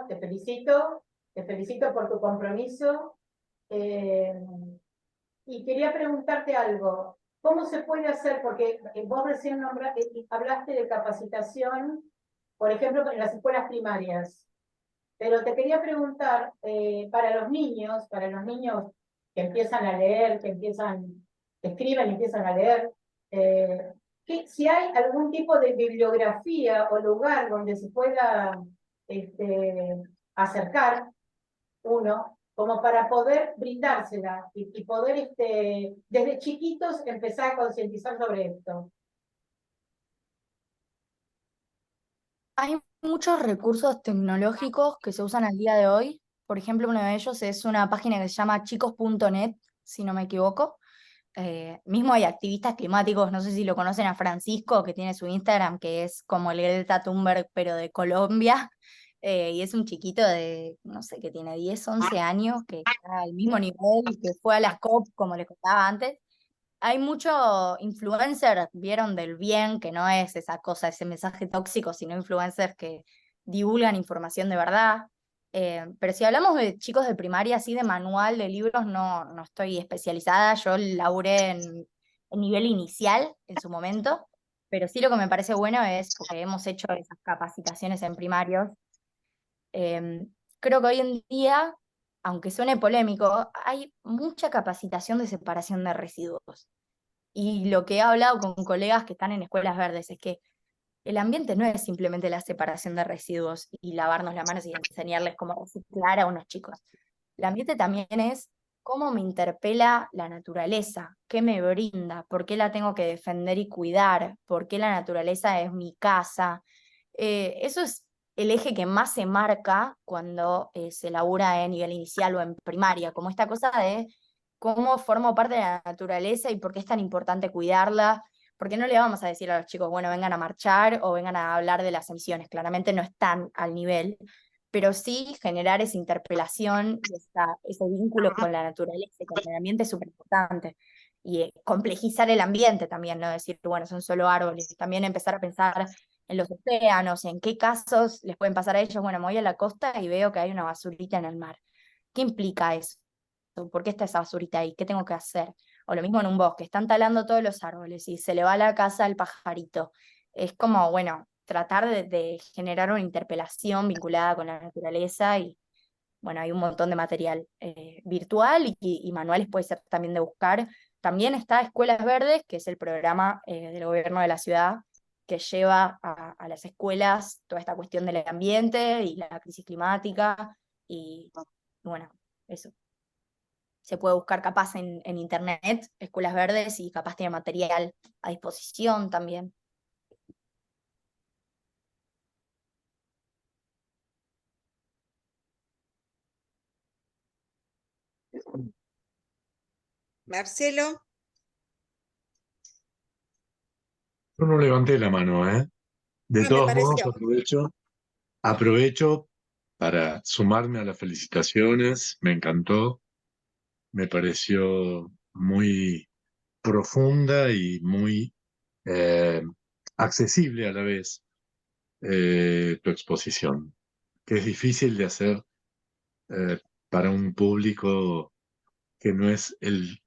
S7: te felicito por tu compromiso. Y quería preguntarte algo, ¿cómo se puede hacer? Porque vos recién hablaste de capacitación, por ejemplo, en las escuelas primarias, pero te quería preguntar, para los niños que empiezan a leer, que escriben y empiezan a leer, si hay algún tipo de bibliografía o lugar donde se pueda acercar uno, como para poder brindársela y poder desde chiquitos empezar a concientizar sobre esto.
S3: Hay muchos recursos tecnológicos que se usan al día de hoy. Por ejemplo, uno de ellos es una página que se llama chicos.net, si no me equivoco. Mismo hay activistas climáticos, no sé si lo conocen a Francisco, que tiene su Instagram, que es como el Greta Thunberg, pero de Colombia. Y es un chiquito de, no sé, que tiene 10, 11 años, que está al mismo nivel, que fue a las COP, como les contaba antes. Hay mucho influencer, vieron del bien, que no es esa cosa, ese mensaje tóxico, sino influencers que divulgan información de verdad. Pero si hablamos de chicos de primaria, así de manual de libros, no estoy especializada. Yo laburé en nivel inicial en su momento, pero sí lo que me parece bueno es, porque hemos hecho esas capacitaciones en primarios, creo que hoy en día, aunque suene polémico, hay mucha capacitación de separación de residuos. Y lo que he hablado con colegas que están en escuelas verdes es que el ambiente no es simplemente la separación de residuos y lavarnos las manos y enseñarles cómo reciclar a unos chicos. El ambiente también es cómo me interpela la naturaleza, qué me brinda, por qué la tengo que defender y cuidar, por qué la naturaleza es mi casa. Eso es el eje que más se marca cuando se labura en nivel inicial o en primaria, como esta cosa de cómo formo parte de la naturaleza y por qué es tan importante cuidarla, porque no le vamos a decir a los chicos, bueno, vengan a marchar o vengan a hablar de las emisiones, claramente no están al nivel, pero sí generar esa interpelación y ese vínculo con la naturaleza y con el ambiente es súper importante. Y complejizar el ambiente también, no decir, bueno, son solo árboles, también empezar a pensar en los océanos, en qué casos les pueden pasar a ellos. Bueno, me voy a la costa y veo que hay una basurita en el mar. ¿Qué implica eso? ¿Por qué está esa basurita ahí? ¿Qué tengo que hacer? O lo mismo en un bosque, están talando todos los árboles y se le va a la casa al pajarito. Es como, bueno, tratar de generar una interpelación vinculada con la naturaleza y, bueno, hay un montón de material virtual y manuales puede ser también de buscar. También está Escuelas Verdes, que es el programa del gobierno de la ciudad que lleva a las escuelas toda esta cuestión del ambiente y la crisis climática y, bueno, eso. Se puede buscar capaz en internet, Escuelas Verdes, y capaz tiene material a disposición también.
S1: Marcelo,
S8: Yo no levanté la mano, ¿eh? De
S1: me
S8: todos modos,
S1: pareció.
S8: aprovecho para sumarme a las felicitaciones. Me encantó. Me pareció muy profunda y muy accesible a la vez tu exposición, que es difícil de hacer para un público que no es el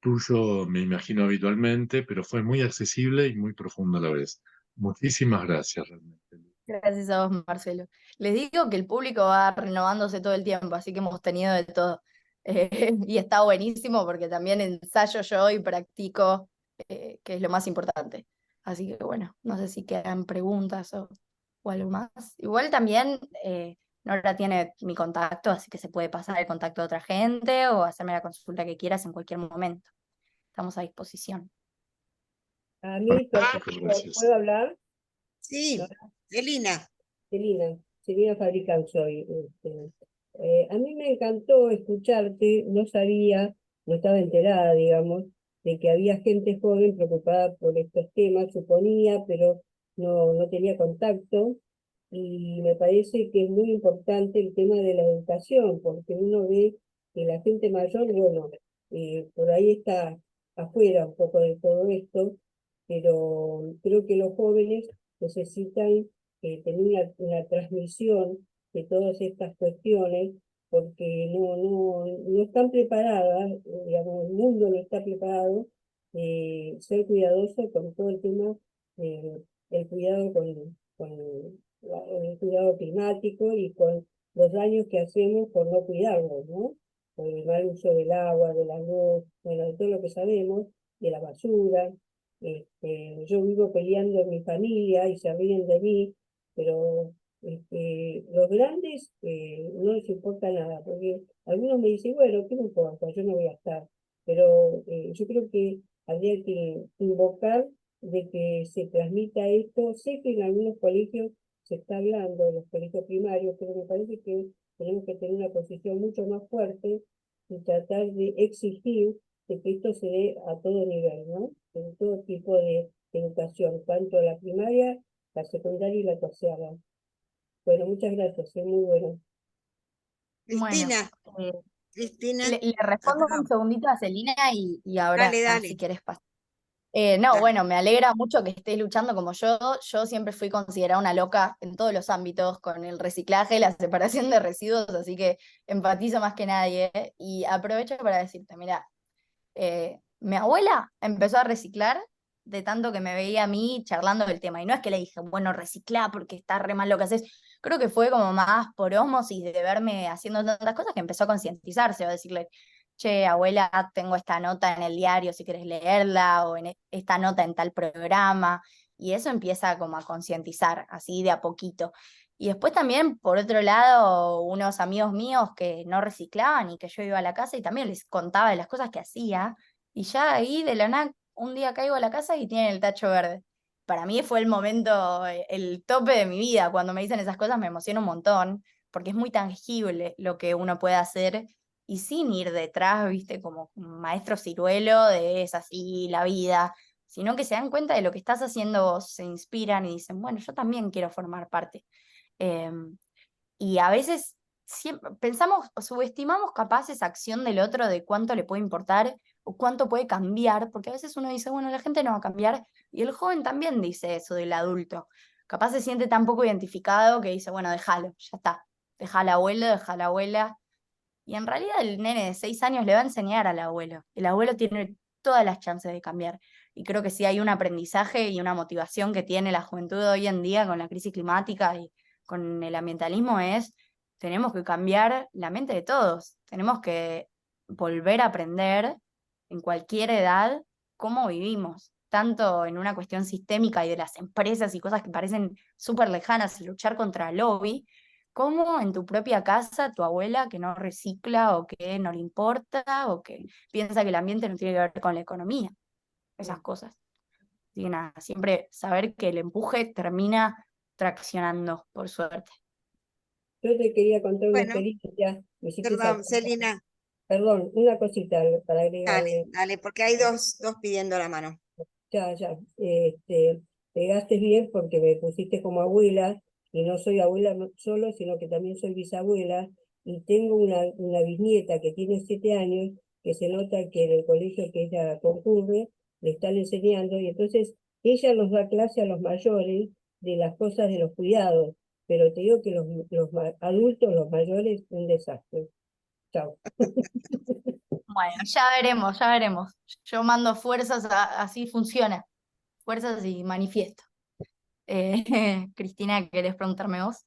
S8: tuyo, me imagino habitualmente, pero fue muy accesible y muy profundo a la vez. Muchísimas gracias, realmente.
S3: Gracias a vos, Marcelo. Les digo que el público va renovándose todo el tiempo, así que hemos tenido de todo. Y está buenísimo porque también ensayo yo y practico, que es lo más importante. Así que bueno, no sé si quedan preguntas o algo más. Igual también Nora tiene mi contacto, así que se puede pasar el contacto de otra gente o hacerme la consulta que quieras en cualquier momento. Estamos a disposición.
S9: A mí,
S8: Fantástico, gracias.
S9: ¿puedo hablar?
S1: Sí, Celina.
S9: Celina Fabricán soy. A mí me encantó escucharte, no sabía, no estaba enterada, digamos, de que había gente joven preocupada por estos temas, suponía, pero no tenía contacto. Y me parece que es muy importante el tema de la educación, porque uno ve que la gente mayor, bueno, por ahí está afuera un poco de todo esto, pero creo que los jóvenes necesitan tener una transmisión de todas estas cuestiones, porque no están preparadas, digamos, el mundo no está preparado, ser cuidadoso con todo el tema, el cuidado el cuidado climático y con los daños que hacemos por no cuidarnos, ¿no? Por el mal uso del agua, de la luz, bueno, de todo lo que sabemos, de la basura. Yo vivo peleando en mi familia y se ríen de mí, pero los grandes no les importa nada, porque algunos me dicen, bueno, ¿qué me importa? Yo no voy a estar. Pero yo creo que habría que invocar de que se transmita esto. Sé que en algunos colegios se está hablando, en los colegios primarios, pero me parece que tenemos que tener una posición mucho más fuerte y tratar de exigir de que esto se dé a todo nivel, ¿no? En todo tipo de educación, tanto la primaria, la secundaria y la terciaria. Bueno, muchas gracias, es muy bueno.
S3: Bueno,
S1: Cristina,
S3: eh,
S1: Cristina.
S3: le respondo un
S1: Perdón.
S3: segundito a Celina y ahora
S1: Dale,
S3: si
S1: dale.
S3: querés pasar. No,
S1: Dale.
S3: bueno, me alegra mucho que estés luchando como yo. Yo siempre fui considerada una loca en todos los ámbitos, con el reciclaje, la separación de residuos, así que empatizo más que nadie. Y aprovecho para decirte, mira, mi abuela empezó a reciclar de tanto que me veía a mí charlando del tema. Y no es que le dije, bueno, reciclá porque está re mal lo que haces. Creo que fue como más por ósmosis de verme haciendo tantas cosas que empezó a concientizarse o a decirle, che, abuela, tengo esta nota en el diario si quieres leerla, o esta nota en tal programa. Y eso empieza como a concientizar, así de a poquito. Y después también, por otro lado, unos amigos míos que no reciclaban y que yo iba a la casa y también les contaba de las cosas que hacía. Y ya ahí de la nada, un día caigo a la casa y tienen el tacho verde. Para mí fue el momento, el tope de mi vida. Cuando me dicen esas cosas me emociona un montón, porque es muy tangible lo que uno puede hacer y sin ir detrás, viste, como un maestro ciruelo de es así la vida, sino que se dan cuenta de lo que estás haciendo vos, se inspiran y dicen, bueno, yo también quiero formar parte. Y a veces pensamos, subestimamos capaz esa acción del otro de cuánto le puede importar o cuánto puede cambiar, porque a veces uno dice, bueno, la gente no va a cambiar, y el joven también dice eso del adulto. Capaz se siente tan poco identificado que dice, bueno, déjalo, ya está, deja al abuelo, deja a la abuela. Y en realidad el nene de 6 años le va a enseñar al abuelo. El abuelo tiene todas las chances de cambiar. Y creo que sí hay un aprendizaje y una motivación que tiene la juventud de hoy en día con la crisis climática y con el ambientalismo es, tenemos que cambiar la mente de todos. Tenemos que volver a aprender en cualquier edad cómo vivimos, tanto en una cuestión sistémica y de las empresas y cosas que parecen súper lejanas y luchar contra el lobby, como en tu propia casa, tu abuela que no recicla o que no le importa o que piensa que el ambiente no tiene que ver con la economía, esas cosas. Así que nada, siempre saber que el empuje termina traccionando, por suerte.
S9: Yo te quería contar una
S1: Bueno,
S9: experiencia, me hiciste
S1: perdón,
S9: acordar.
S1: Celina.
S9: Perdón, una cosita para agregarle.
S1: Dale, porque hay dos pidiendo la mano.
S9: Ya, pegaste bien porque me pusiste como abuela, y no soy abuela solo, sino que también soy bisabuela, y tengo una bisnieta que tiene 7 años, que se nota que en el colegio que ella concurre, le están enseñando, y entonces ella nos da clase a los mayores de las cosas de los cuidados, pero te digo que adultos, los mayores, un desastre. Chao.
S3: Bueno, ya veremos, ya veremos. Yo mando fuerzas, así funciona. Fuerzas y manifiesto. Cristina, ¿querés preguntarme vos?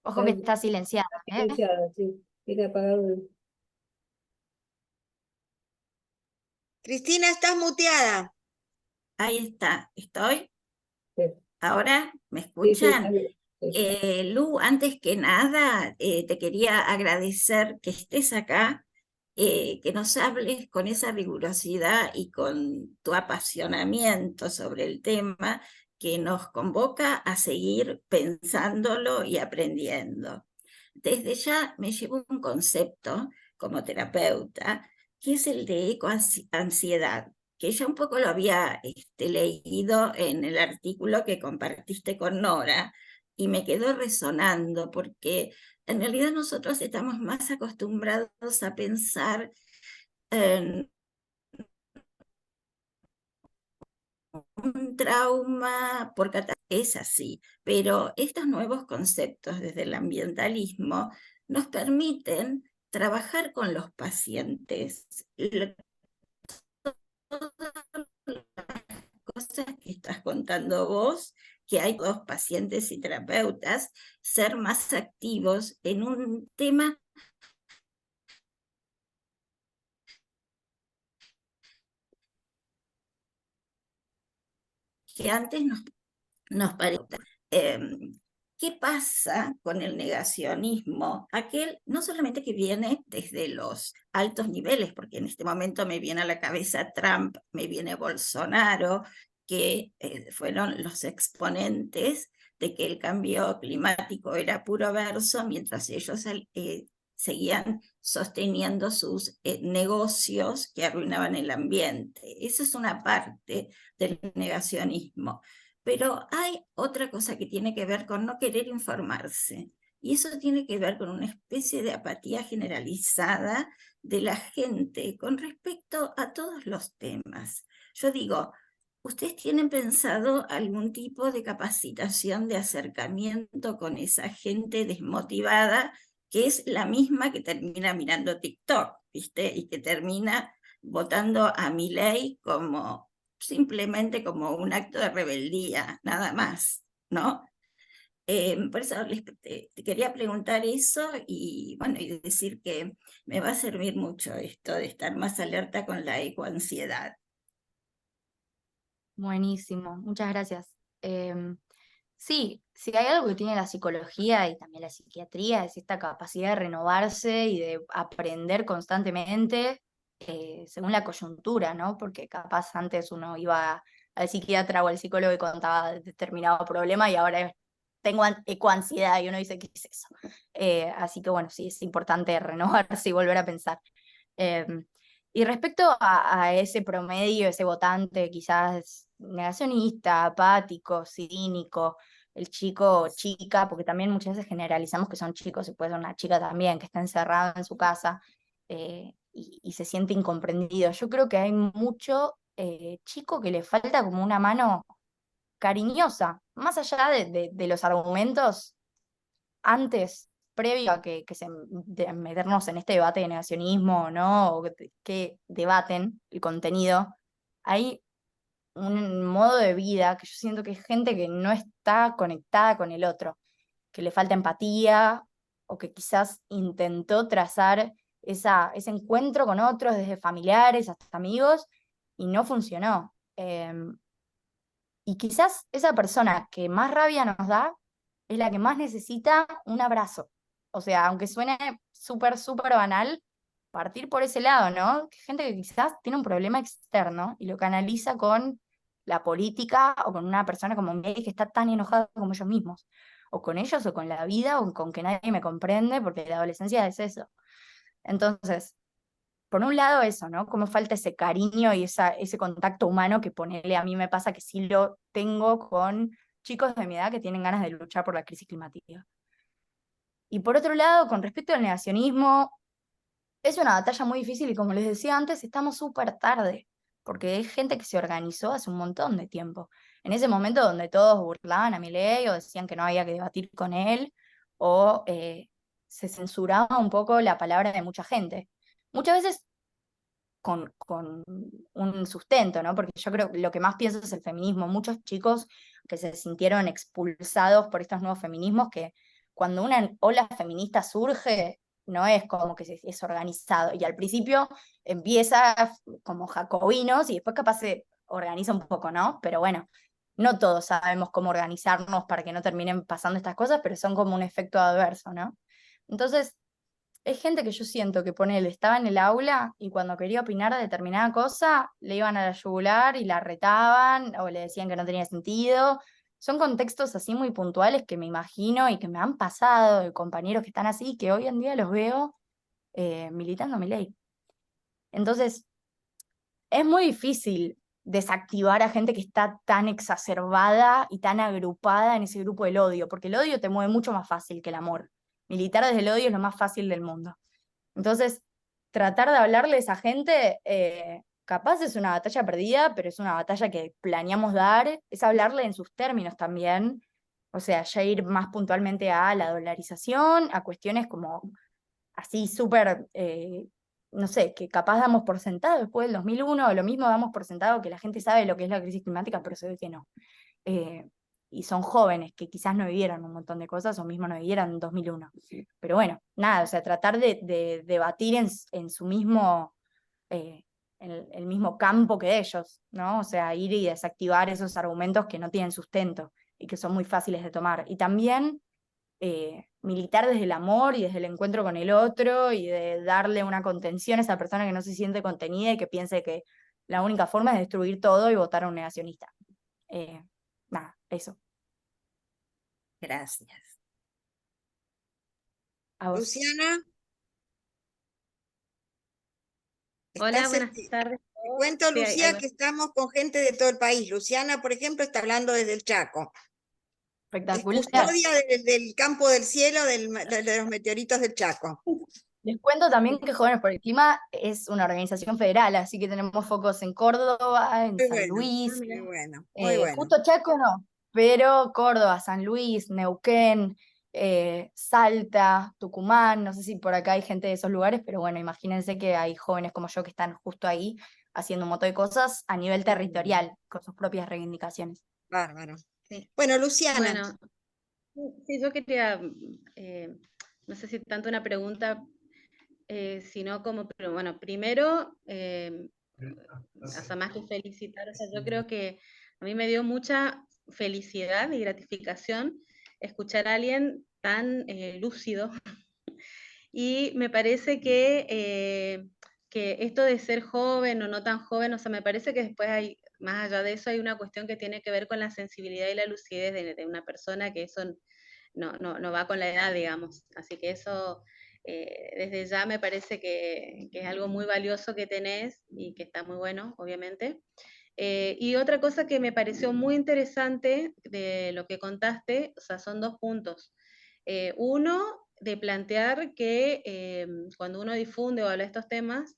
S3: Ojo que está silenciada, ¿eh?
S9: Silenciada, sí. Tiene apagado el...
S1: Cristina, estás muteada.
S4: Ahí está, estoy.
S9: Sí,
S4: ¿Ahora me
S9: sí, sí, está
S4: escuchan?
S9: bien. Sí.
S4: Lu, antes que nada, te quería agradecer que estés acá, que nos hables con esa rigurosidad y con tu apasionamiento sobre el tema que nos convoca a seguir pensándolo y aprendiendo. Desde ya me llevo un concepto como terapeuta, que es el de ecoansiedad, que ya un poco lo había leído en el artículo que compartiste con Nora, y me quedó resonando, porque en realidad nosotros estamos más acostumbrados a pensar en un trauma por catástrofe, es así, pero estos nuevos conceptos desde el ambientalismo nos permiten trabajar con los pacientes. Todas las cosas que estás contando vos, que hay dos pacientes y terapeutas, ser más activos en un tema que antes nos parecía. ¿Qué pasa con el negacionismo? Aquel no solamente que viene desde los altos niveles, porque en este momento me viene a la cabeza Trump, me viene Bolsonaro, que fueron los exponentes de que el cambio climático era puro verso, mientras ellos seguían sosteniendo sus negocios que arruinaban el ambiente. Esa es una parte del negacionismo. Pero hay otra cosa que tiene que ver con no querer informarse. Y eso tiene que ver con una especie de apatía generalizada de la gente con respecto a todos los temas. Yo digo, ¿ustedes tienen pensado algún tipo de capacitación de acercamiento con esa gente desmotivada, que es la misma que termina mirando TikTok, ¿viste? Y que termina votando a Milei como simplemente como un acto de rebeldía, nada más, ¿no? Por eso te quería preguntar eso y bueno, y decir que me va a servir mucho esto de estar más alerta con la ecoansiedad.
S3: Buenísimo, muchas gracias. Sí, si hay algo que tiene la psicología y también la psiquiatría, es esta capacidad de renovarse y de aprender constantemente según la coyuntura, ¿no? Porque capaz antes uno iba al psiquiatra o al psicólogo y contaba determinado problema y ahora tengo ecoansiedad y uno dice, ¿qué es eso? Así que bueno, sí, es importante renovarse y volver a pensar. Y respecto a ese promedio, ese votante quizás negacionista, apático, cínico, el chico o chica, porque también muchas veces generalizamos que son chicos y puede ser una chica también que está encerrada en su casa y se siente incomprendido. Yo creo que hay mucho chico que le falta como una mano cariñosa, más allá de los argumentos antes, previo a que de meternos en este debate de negacionismo, ¿no? O que debaten el contenido, hay un modo de vida que yo siento que es gente que no está conectada con el otro, que le falta empatía o que quizás intentó trazar ese encuentro con otros, desde familiares hasta amigos, y no funcionó. Y quizás esa persona que más rabia nos da es la que más necesita un abrazo. O sea, aunque suene súper, súper banal, partir por ese lado, ¿no? Gente que quizás tiene un problema externo y lo canaliza con la política o con una persona como Milei que está tan enojada como ellos mismos. O con ellos o con la vida o con que nadie me comprende porque la adolescencia es eso. Entonces, por un lado eso, ¿no? Cómo falta ese cariño y ese contacto humano que ponele a mí me pasa que sí lo tengo con chicos de mi edad que tienen ganas de luchar por la crisis climática. Y por otro lado, con respecto al negacionismo, Es una batalla muy difícil y como les decía antes, estamos súper tarde, porque es gente que se organizó hace un montón de tiempo. En ese momento donde todos burlaban a Milei o decían que no había que debatir con él, o se censuraba un poco la palabra de mucha gente. Muchas veces con un sustento, ¿no? Porque yo creo que lo que más pienso es el feminismo. Muchos chicos que se sintieron expulsados por estos nuevos feminismos, que cuando una ola feminista surge, no es como que es organizado. Y al principio empieza como jacobinos y después capaz se organiza un poco, ¿no? Pero bueno, no todos sabemos cómo organizarnos para que no terminen pasando estas cosas, pero son como un efecto adverso, ¿no? Entonces, es gente que yo siento que ponele, estaba en el aula y cuando quería opinar de determinada cosa, le iban a la yugular y la retaban o le decían que no tenía sentido. Son contextos así muy puntuales que me imagino y que me han pasado de compañeros que están así, que hoy en día los veo militando a mi ley. Entonces, es muy difícil desactivar a gente que está tan exacerbada y tan agrupada en ese grupo del odio, porque el odio te mueve mucho más fácil que el amor. Militar desde el odio es lo más fácil del mundo. Entonces, tratar de hablarle a esa gente, capaz es una batalla perdida, pero es una batalla que planeamos dar, es hablarle en sus términos también, o sea, ya ir más puntualmente a la dolarización, a cuestiones como así súper, no sé, que capaz damos por sentado después del 2001, o lo mismo damos por sentado que la gente sabe lo que es la crisis climática, pero se ve que no. Eh, y son jóvenes que quizás no vivieron un montón de cosas o mismo no vivieron en 2001. Pero bueno, nada, o sea, tratar de debatir en su mismo, eh, en el mismo campo que ellos, ¿no? O sea, ir y desactivar esos argumentos que no tienen sustento y que son muy fáciles de tomar. Y también militar desde el amor y desde el encuentro con el otro y de darle una contención a esa persona que no se siente contenida y que piense que la única forma es destruir todo y votar a un negacionista. Nada, eso.
S4: Gracias.
S3: A vos.
S1: Luciana,
S10: Hola,
S1: estás,
S10: buenas tardes.
S1: te cuento,
S10: Sí, ahí
S1: Lucía,
S10: va.
S1: que estamos con gente de todo el país. Luciana, por ejemplo, está hablando desde el Chaco. Es
S3: Espectacular.
S1: custodia del campo del cielo de los meteoritos del Chaco.
S3: Les cuento también que Jóvenes por el Clima es una organización federal, así que tenemos focos en Córdoba, en
S1: Muy
S3: San
S1: bueno,
S3: Luis,
S1: muy bueno, muy bueno.
S3: justo Chaco no, pero Córdoba, San Luis, Neuquén, Salta, Tucumán, no sé si por acá hay gente de esos lugares, pero bueno, imagínense que hay jóvenes como yo que están justo ahí haciendo un montón de cosas a nivel territorial, con sus propias reivindicaciones.
S1: Bárbaro.
S10: Sí.
S1: Bueno, Luciana,
S10: Bueno, sí, yo quería, no sé si tanto una pregunta, sino como, pero bueno, primero, o sea, más que felicitar, o sea, yo creo que a mí me dio mucha felicidad y gratificación escuchar a alguien tan lúcido y me parece que esto de ser joven o no tan joven, o sea, me parece que después hay, más allá de eso, hay una cuestión que tiene que ver con la sensibilidad y la lucidez de una persona, que eso no va con la edad, digamos. Así que eso, desde ya me parece que es algo muy valioso que tenés y que está muy bueno, obviamente. Y otra cosa que me pareció muy interesante de lo que contaste, o sea, son dos puntos. Uno, de plantear que cuando uno difunde o habla de estos temas,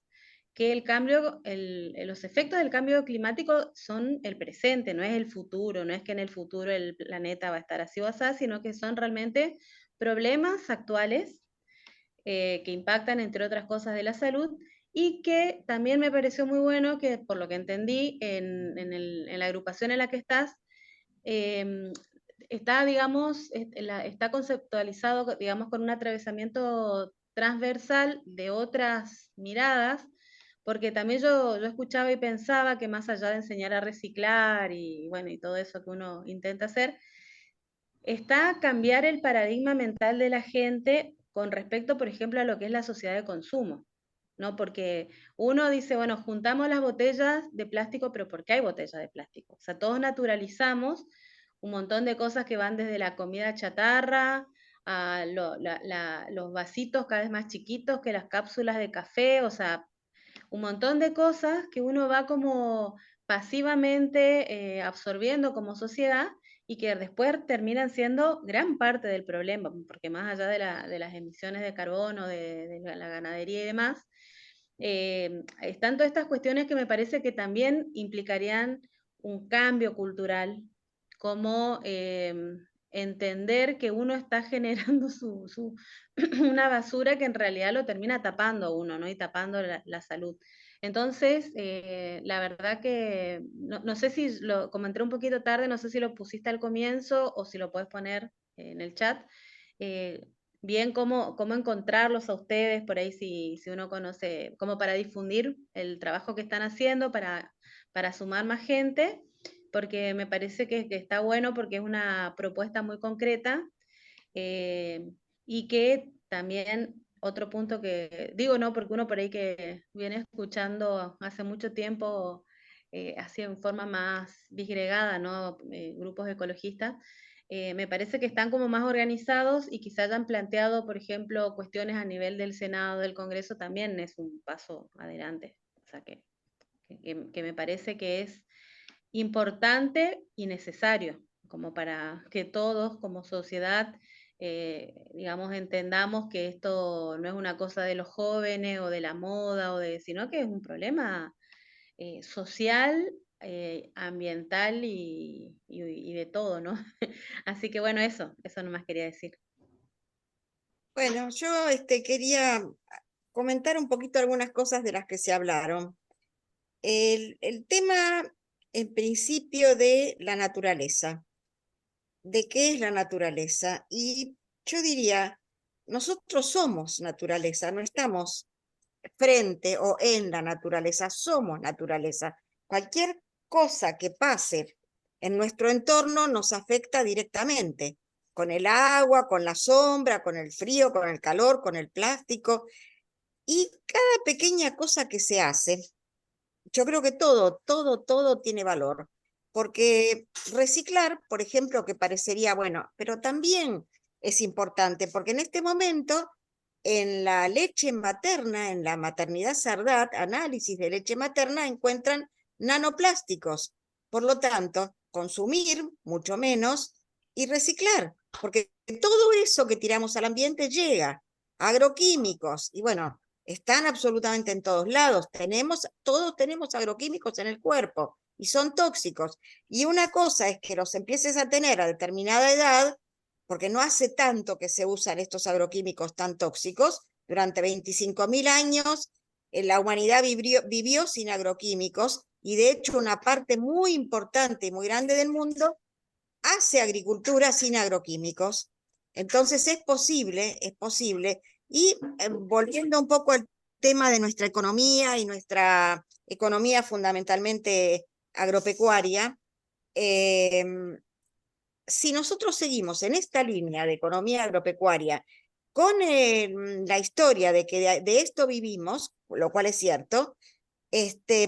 S10: que el cambio, los efectos del cambio climático son el presente, no es el futuro, no es que en el futuro el planeta va a estar así o así, sino que son realmente problemas actuales que impactan, entre otras cosas, de la salud, y que también me pareció muy bueno que, por lo que entendí, en la agrupación en la que estás, está, digamos, está conceptualizado, digamos, con un atravesamiento transversal de otras miradas, porque también yo escuchaba y pensaba que más allá de enseñar a reciclar y, bueno, y todo eso que uno intenta hacer, está cambiar el paradigma mental de la gente con respecto, por ejemplo, a lo que es la sociedad de consumo, ¿no? Porque uno dice, bueno, juntamos las botellas de plástico, pero ¿por qué hay botellas de plástico? O sea, todos naturalizamos un montón de cosas que van desde la comida chatarra a los vasitos cada vez más chiquitos que las cápsulas de café, o sea, un montón de cosas que uno va como pasivamente absorbiendo como sociedad y que después terminan siendo gran parte del problema, porque más allá de las emisiones de carbono, de la ganadería y demás, están todas estas cuestiones que me parece que también implicarían un cambio cultural, como entender que uno está generando una basura que en realidad lo termina tapando a uno, ¿no? Y tapando la salud. Entonces, la verdad que no sé si como entré un poquito tarde, no sé si lo pusiste al comienzo o si lo puedes poner en el chat. Bien, cómo encontrarlos a ustedes, por ahí si uno conoce, como para difundir el trabajo que están haciendo, para sumar más gente, porque me parece que está bueno porque es una propuesta muy concreta, y que también otro punto que digo, ¿no? Porque uno por ahí que viene escuchando hace mucho tiempo, así en forma más disgregada, ¿no? Grupos ecologistas, me parece que están como más organizados y quizás hayan planteado, por ejemplo, cuestiones a nivel del Senado, del Congreso, también es un paso adelante. O sea, que me parece que es importante y necesario, como para que todos como sociedad, digamos, entendamos que esto no es una cosa de los jóvenes o de la moda, sino que es un problema social, ambiental y de todo, ¿no? Así que bueno, eso nomás quería decir.
S1: Bueno, yo quería comentar un poquito algunas cosas de las que se hablaron. El tema, en principio, de la naturaleza, de qué es la naturaleza. Y yo diría, nosotros somos naturaleza, no estamos frente o en la naturaleza, somos naturaleza. Cualquier cosa que pase en nuestro entorno nos afecta directamente, con el agua, con la sombra, con el frío, con el calor, con el plástico. Y cada pequeña cosa que se hace, yo creo que todo tiene valor, porque reciclar, por ejemplo, que parecería bueno, pero también es importante, porque en este momento, en la leche materna, en la maternidad Sardá, análisis de leche materna, encuentran nanoplásticos. Por lo tanto, consumir mucho menos y reciclar, porque todo eso que tiramos al ambiente llega, agroquímicos, y bueno, están absolutamente en todos lados. Todos tenemos agroquímicos en el cuerpo y son tóxicos. Y una cosa es que los empieces a tener a determinada edad, porque no hace tanto que se usan estos agroquímicos tan tóxicos. Durante 25.000 años la humanidad vivió sin agroquímicos y de hecho una parte muy importante y muy grande del mundo hace agricultura sin agroquímicos. Entonces es posible. Y volviendo un poco al tema de nuestra economía y nuestra economía fundamentalmente agropecuaria, si nosotros seguimos en esta línea de economía agropecuaria con la historia de que de esto vivimos, lo cual es cierto,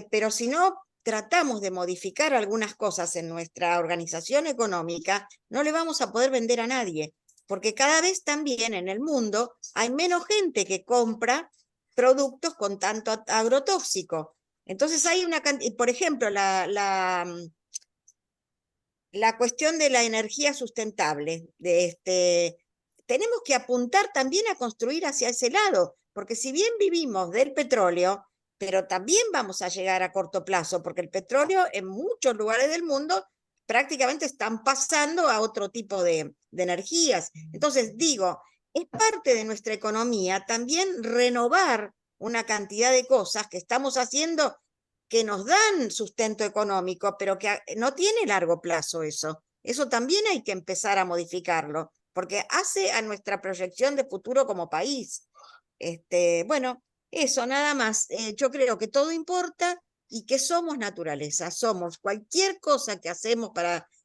S1: pero si no tratamos de modificar algunas cosas en nuestra organización económica, no le vamos a poder vender a nadie, porque cada vez también en el mundo hay menos gente que compra productos con tanto agrotóxico. Entonces hay una cantidad, por ejemplo, la cuestión de la energía sustentable, tenemos que apuntar también a construir hacia ese lado, porque si bien vivimos del petróleo, pero también vamos a llegar a corto plazo, porque el petróleo en muchos lugares del mundo prácticamente están pasando a otro tipo de energías. Entonces, digo, es parte de nuestra economía también renovar una cantidad de cosas que estamos haciendo que nos dan sustento económico, pero que no tiene largo plazo eso. Eso también hay que empezar a modificarlo, porque hace a nuestra proyección de futuro como país. Bueno, eso nada más. Yo creo que todo importa y que somos naturaleza, somos cualquier cosa que hacemos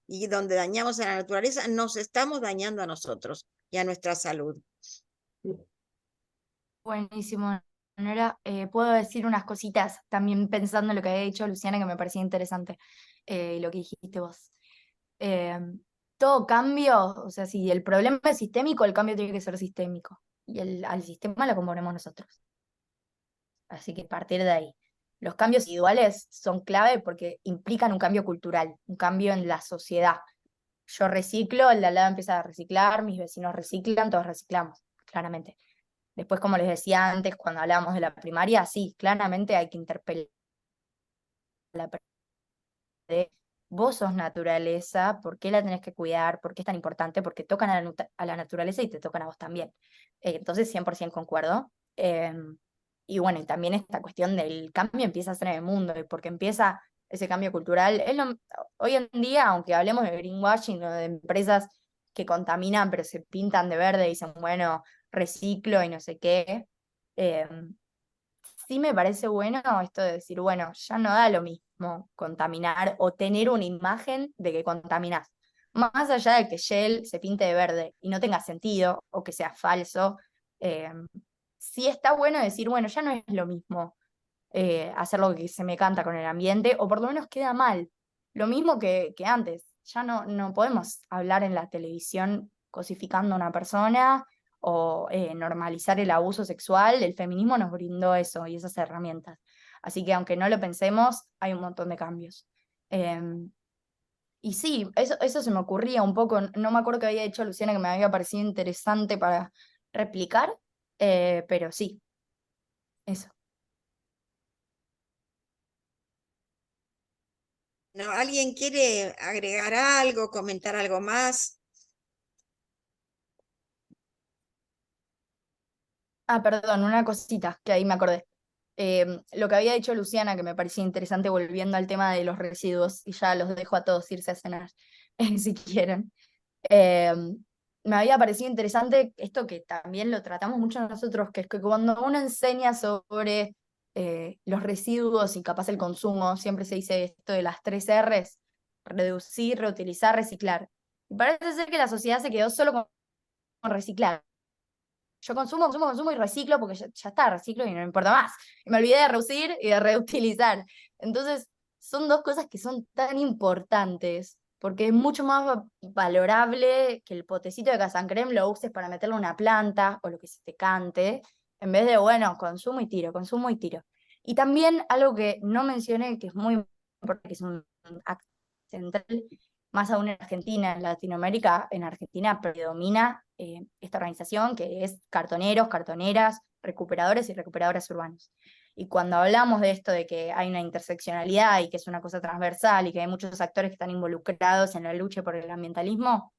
S1: y donde dañamos a la naturaleza, nos estamos dañando a nosotros y a nuestra salud.
S3: Buenísimo, Nora. Puedo decir unas cositas también pensando en lo que había dicho Luciana, que me parecía interesante, lo que dijiste vos. Todo cambio, o sea, si el problema es sistémico, el cambio tiene que ser sistémico. Y al sistema lo componemos nosotros. Así que partir de ahí. Los cambios individuales son clave porque implican un cambio cultural, un cambio en la sociedad. yo reciclo, el de al lado empieza a reciclar, mis vecinos reciclan, todos reciclamos, claramente. Después, como les decía antes, cuando hablábamos de la primaria, sí, claramente hay que interpelar a la persona de vos sos naturaleza, ¿por qué la tenés que cuidar? ¿Por qué es tan importante? Porque tocan a la naturaleza y te tocan a vos también. Entonces, 100% concuerdo. Y bueno, y también esta cuestión del cambio empieza a ser en el mundo, y porque empieza ese cambio cultural. Hoy en día, aunque hablemos de greenwashing o de empresas que contaminan pero se pintan de verde y dicen, bueno, reciclo y no sé qué, eh, sí me parece bueno esto de decir, bueno, ya no da lo mismo contaminar o tener una imagen de que contaminás. Más allá de que Shell se pinte de verde y no tenga sentido o que sea falso, eh, sí está bueno decir, bueno, ya no es lo mismo hacer lo que se me canta con el ambiente, o por lo menos queda mal. Lo mismo que antes. Ya no podemos hablar en la televisión cosificando a una persona o normalizar el abuso sexual. El feminismo nos brindó eso y esas herramientas. Así que aunque no lo pensemos, hay un montón de cambios. Y sí, eso se me ocurría un poco. No me acuerdo que había dicho Luciana que me había parecido interesante para replicar, pero sí, eso.
S1: ¿No? ¿Alguien quiere agregar algo, comentar algo más?
S3: Ah, perdón, una cosita que ahí me acordé. Lo que había dicho Luciana, que me parecía interesante, volviendo al tema de los residuos, y ya los dejo a todos irse a cenar, si quieren. Eh, Me había parecido interesante esto que también lo tratamos mucho nosotros, que es que cuando uno enseña sobre los residuos y capaz el consumo, siempre se dice esto de las 3 Rs: reducir, reutilizar, reciclar. Y parece ser que la sociedad se quedó solo con reciclar. Yo consumo y reciclo porque ya está, reciclo y no me importa más. Y me olvidé de reducir y de reutilizar. Entonces, son dos cosas que son tan importantes, porque es mucho más valorable que el potecito de Casancrem lo uses para meterle a una planta o lo que se te cante, en vez de, bueno, consumo y tiro, consumo y tiro. Y también algo que no mencioné, que es muy importante, que es un acto central, más aún en Argentina, en Latinoamérica. En Argentina predomina esta organización que es cartoneros, cartoneras, recuperadores y recuperadoras urbanos. Y cuando hablamos de esto, de que hay una interseccionalidad y que es una cosa transversal y que hay muchos actores que están involucrados en la lucha por el ambientalismo,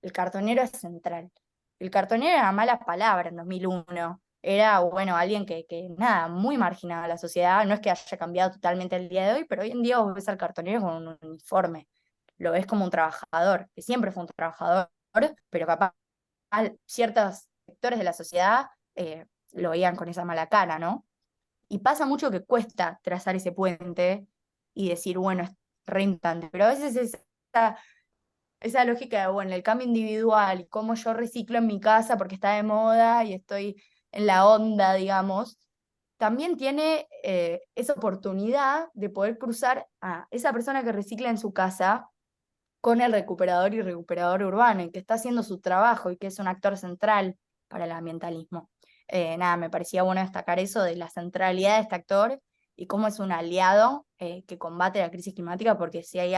S3: el cartonero es central. El cartonero era mala palabra en 2001. Era, bueno, alguien que nada, muy marginado a la sociedad. No es que haya cambiado totalmente el día de hoy, pero hoy en día vos ves al cartonero con un uniforme, lo ves como un trabajador, que siempre fue un trabajador, pero capaz ciertos sectores de la sociedad lo veían con esa mala cara, ¿no? Y pasa mucho que cuesta trazar ese puente y decir, bueno, es re importante, pero a veces esa lógica de, bueno, el cambio individual y cómo yo reciclo en mi casa porque está de moda y estoy en la onda, digamos, también tiene esa oportunidad de poder cruzar a esa persona que recicla en su casa con el recuperador y recuperador urbano, y que está haciendo su trabajo y que es un actor central para el ambientalismo. Nada, me parecía bueno destacar eso de la centralidad de este actor y cómo es un aliado que combate la crisis climática, porque si hay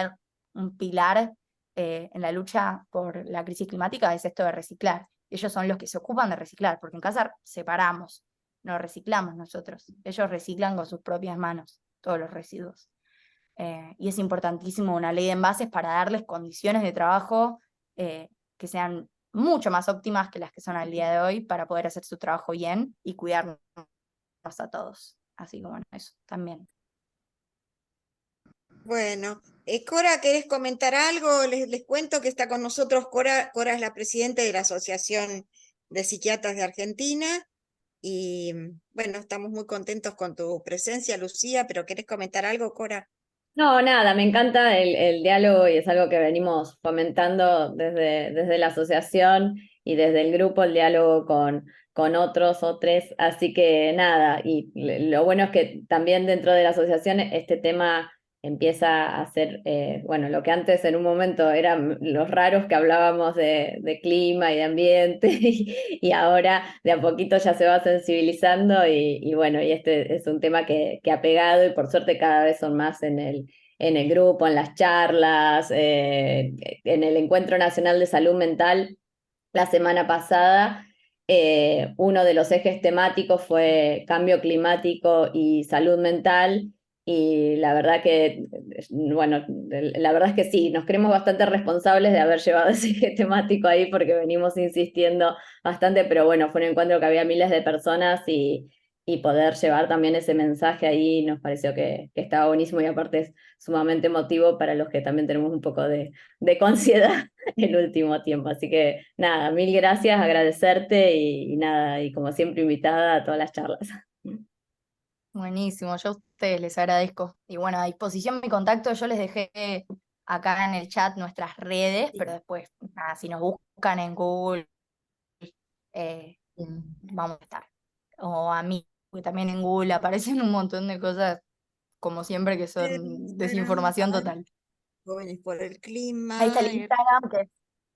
S3: un pilar en la lucha por la crisis climática es esto de reciclar. Ellos son los que se ocupan de reciclar, porque en casa separamos, no reciclamos nosotros. Ellos reciclan con sus propias manos todos los residuos. Y es importantísimo una ley de envases para darles condiciones de trabajo que sean mucho más óptimas que las que son al día de hoy, para poder hacer su trabajo bien y cuidarnos a todos. Así que bueno, eso también.
S1: Bueno, Cora, ¿querés comentar algo? Les cuento que está con nosotros Cora. Cora es la presidenta de la Asociación de Psiquiatras de Argentina. Y bueno, estamos muy contentos con tu presencia, Lucía, pero ¿querés comentar algo, Cora?
S11: No, nada, me encanta el diálogo y es algo que venimos fomentando desde la asociación y desde el grupo, el diálogo con otros o tres. Así que nada, y lo bueno es que también dentro de la asociación este tema empieza a ser, bueno, lo que antes en un momento eran los raros que hablábamos de clima y de ambiente, y ahora de a poquito ya se va sensibilizando y bueno, y este es un tema que ha pegado y por suerte cada vez son más en en el grupo, en las charlas, en el Encuentro Nacional de Salud Mental la semana pasada. Uno de los ejes temáticos fue cambio climático y salud mental. Y la verdad que, bueno, la verdad es que sí, nos creemos bastante responsables de haber llevado ese eje temático ahí porque venimos insistiendo bastante, pero bueno, fue un encuentro que había miles de personas y poder llevar también ese mensaje ahí nos pareció que estaba buenísimo y aparte es sumamente emotivo para los que también tenemos un poco de ansiedad el último tiempo. Así que nada, mil gracias, agradecerte y nada, y como siempre invitada a todas las charlas.
S3: Buenísimo, yo a ustedes les agradezco. Y bueno, a disposición mi contacto, yo les dejé acá en el chat nuestras redes, pero después, nada, si nos buscan en Google, vamos a estar. O a mí, porque también en Google aparecen un montón de cosas, como siempre, que son
S1: Instagram,
S3: desinformación
S1: ay,
S3: total.
S1: Jóvenes por el
S3: Ahí está el
S1: clima.
S3: Instagram, que es,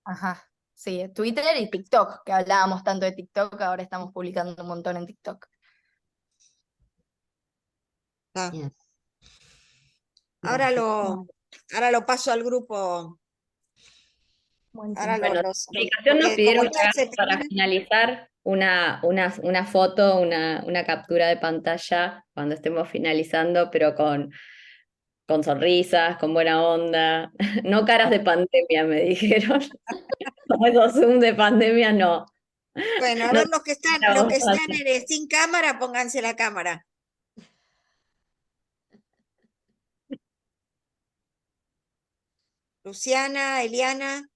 S3: ajá, sí, Twitter y TikTok, que hablábamos tanto de TikTok, ahora estamos publicando un montón en TikTok.
S1: Ah,
S6: Bien.
S1: ahora
S6: Gracias.
S1: ahora lo paso al grupo. Ahora
S11: Bueno, en
S1: los,
S11: comunicación nos
S1: porque
S11: pidieron
S1: como
S11: que
S1: ya se
S11: hagamos para
S1: termina,
S11: finalizar una foto, una captura de pantalla cuando estemos finalizando, pero con sonrisas, con buena onda, no caras de pandemia, me dijeron. Como esos Zoom de pandemia, no.
S1: bueno, a
S11: No
S1: ver los que
S11: estamos
S1: están
S11: así.
S1: sin cámara, pónganse la cámara. Luciana, Eliana,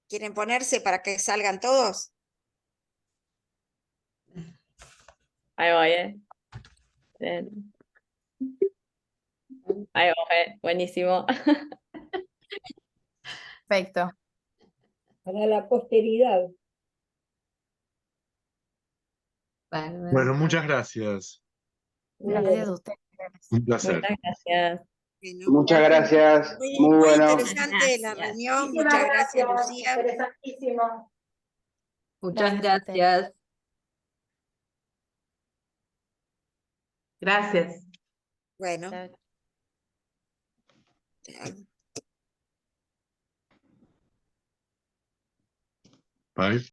S1: ¿quieren ponerse para que salgan todos?
S11: Ahí voy, Bien. Ahí voy, buenísimo.
S3: Perfecto.
S9: Para la posteridad.
S6: Bárbaro.
S8: Bueno, muchas gracias.
S9: Muy
S3: Gracias
S9: bien.
S3: a ustedes.
S8: Un placer.
S11: Muchas gracias.
S1: Bueno,
S12: Muchas gracias, muy
S1: muy
S12: bueno.
S1: interesante la
S4: Gracias.
S1: reunión.
S7: Muchísimas
S1: Muchas gracias,
S7: gracias,
S1: Lucía.
S7: interesantísimo.
S2: Muchas
S3: Gracias a ustedes.
S2: gracias. Gracias.
S1: Bueno,
S10: Chao.
S1: chao.
S8: Bye.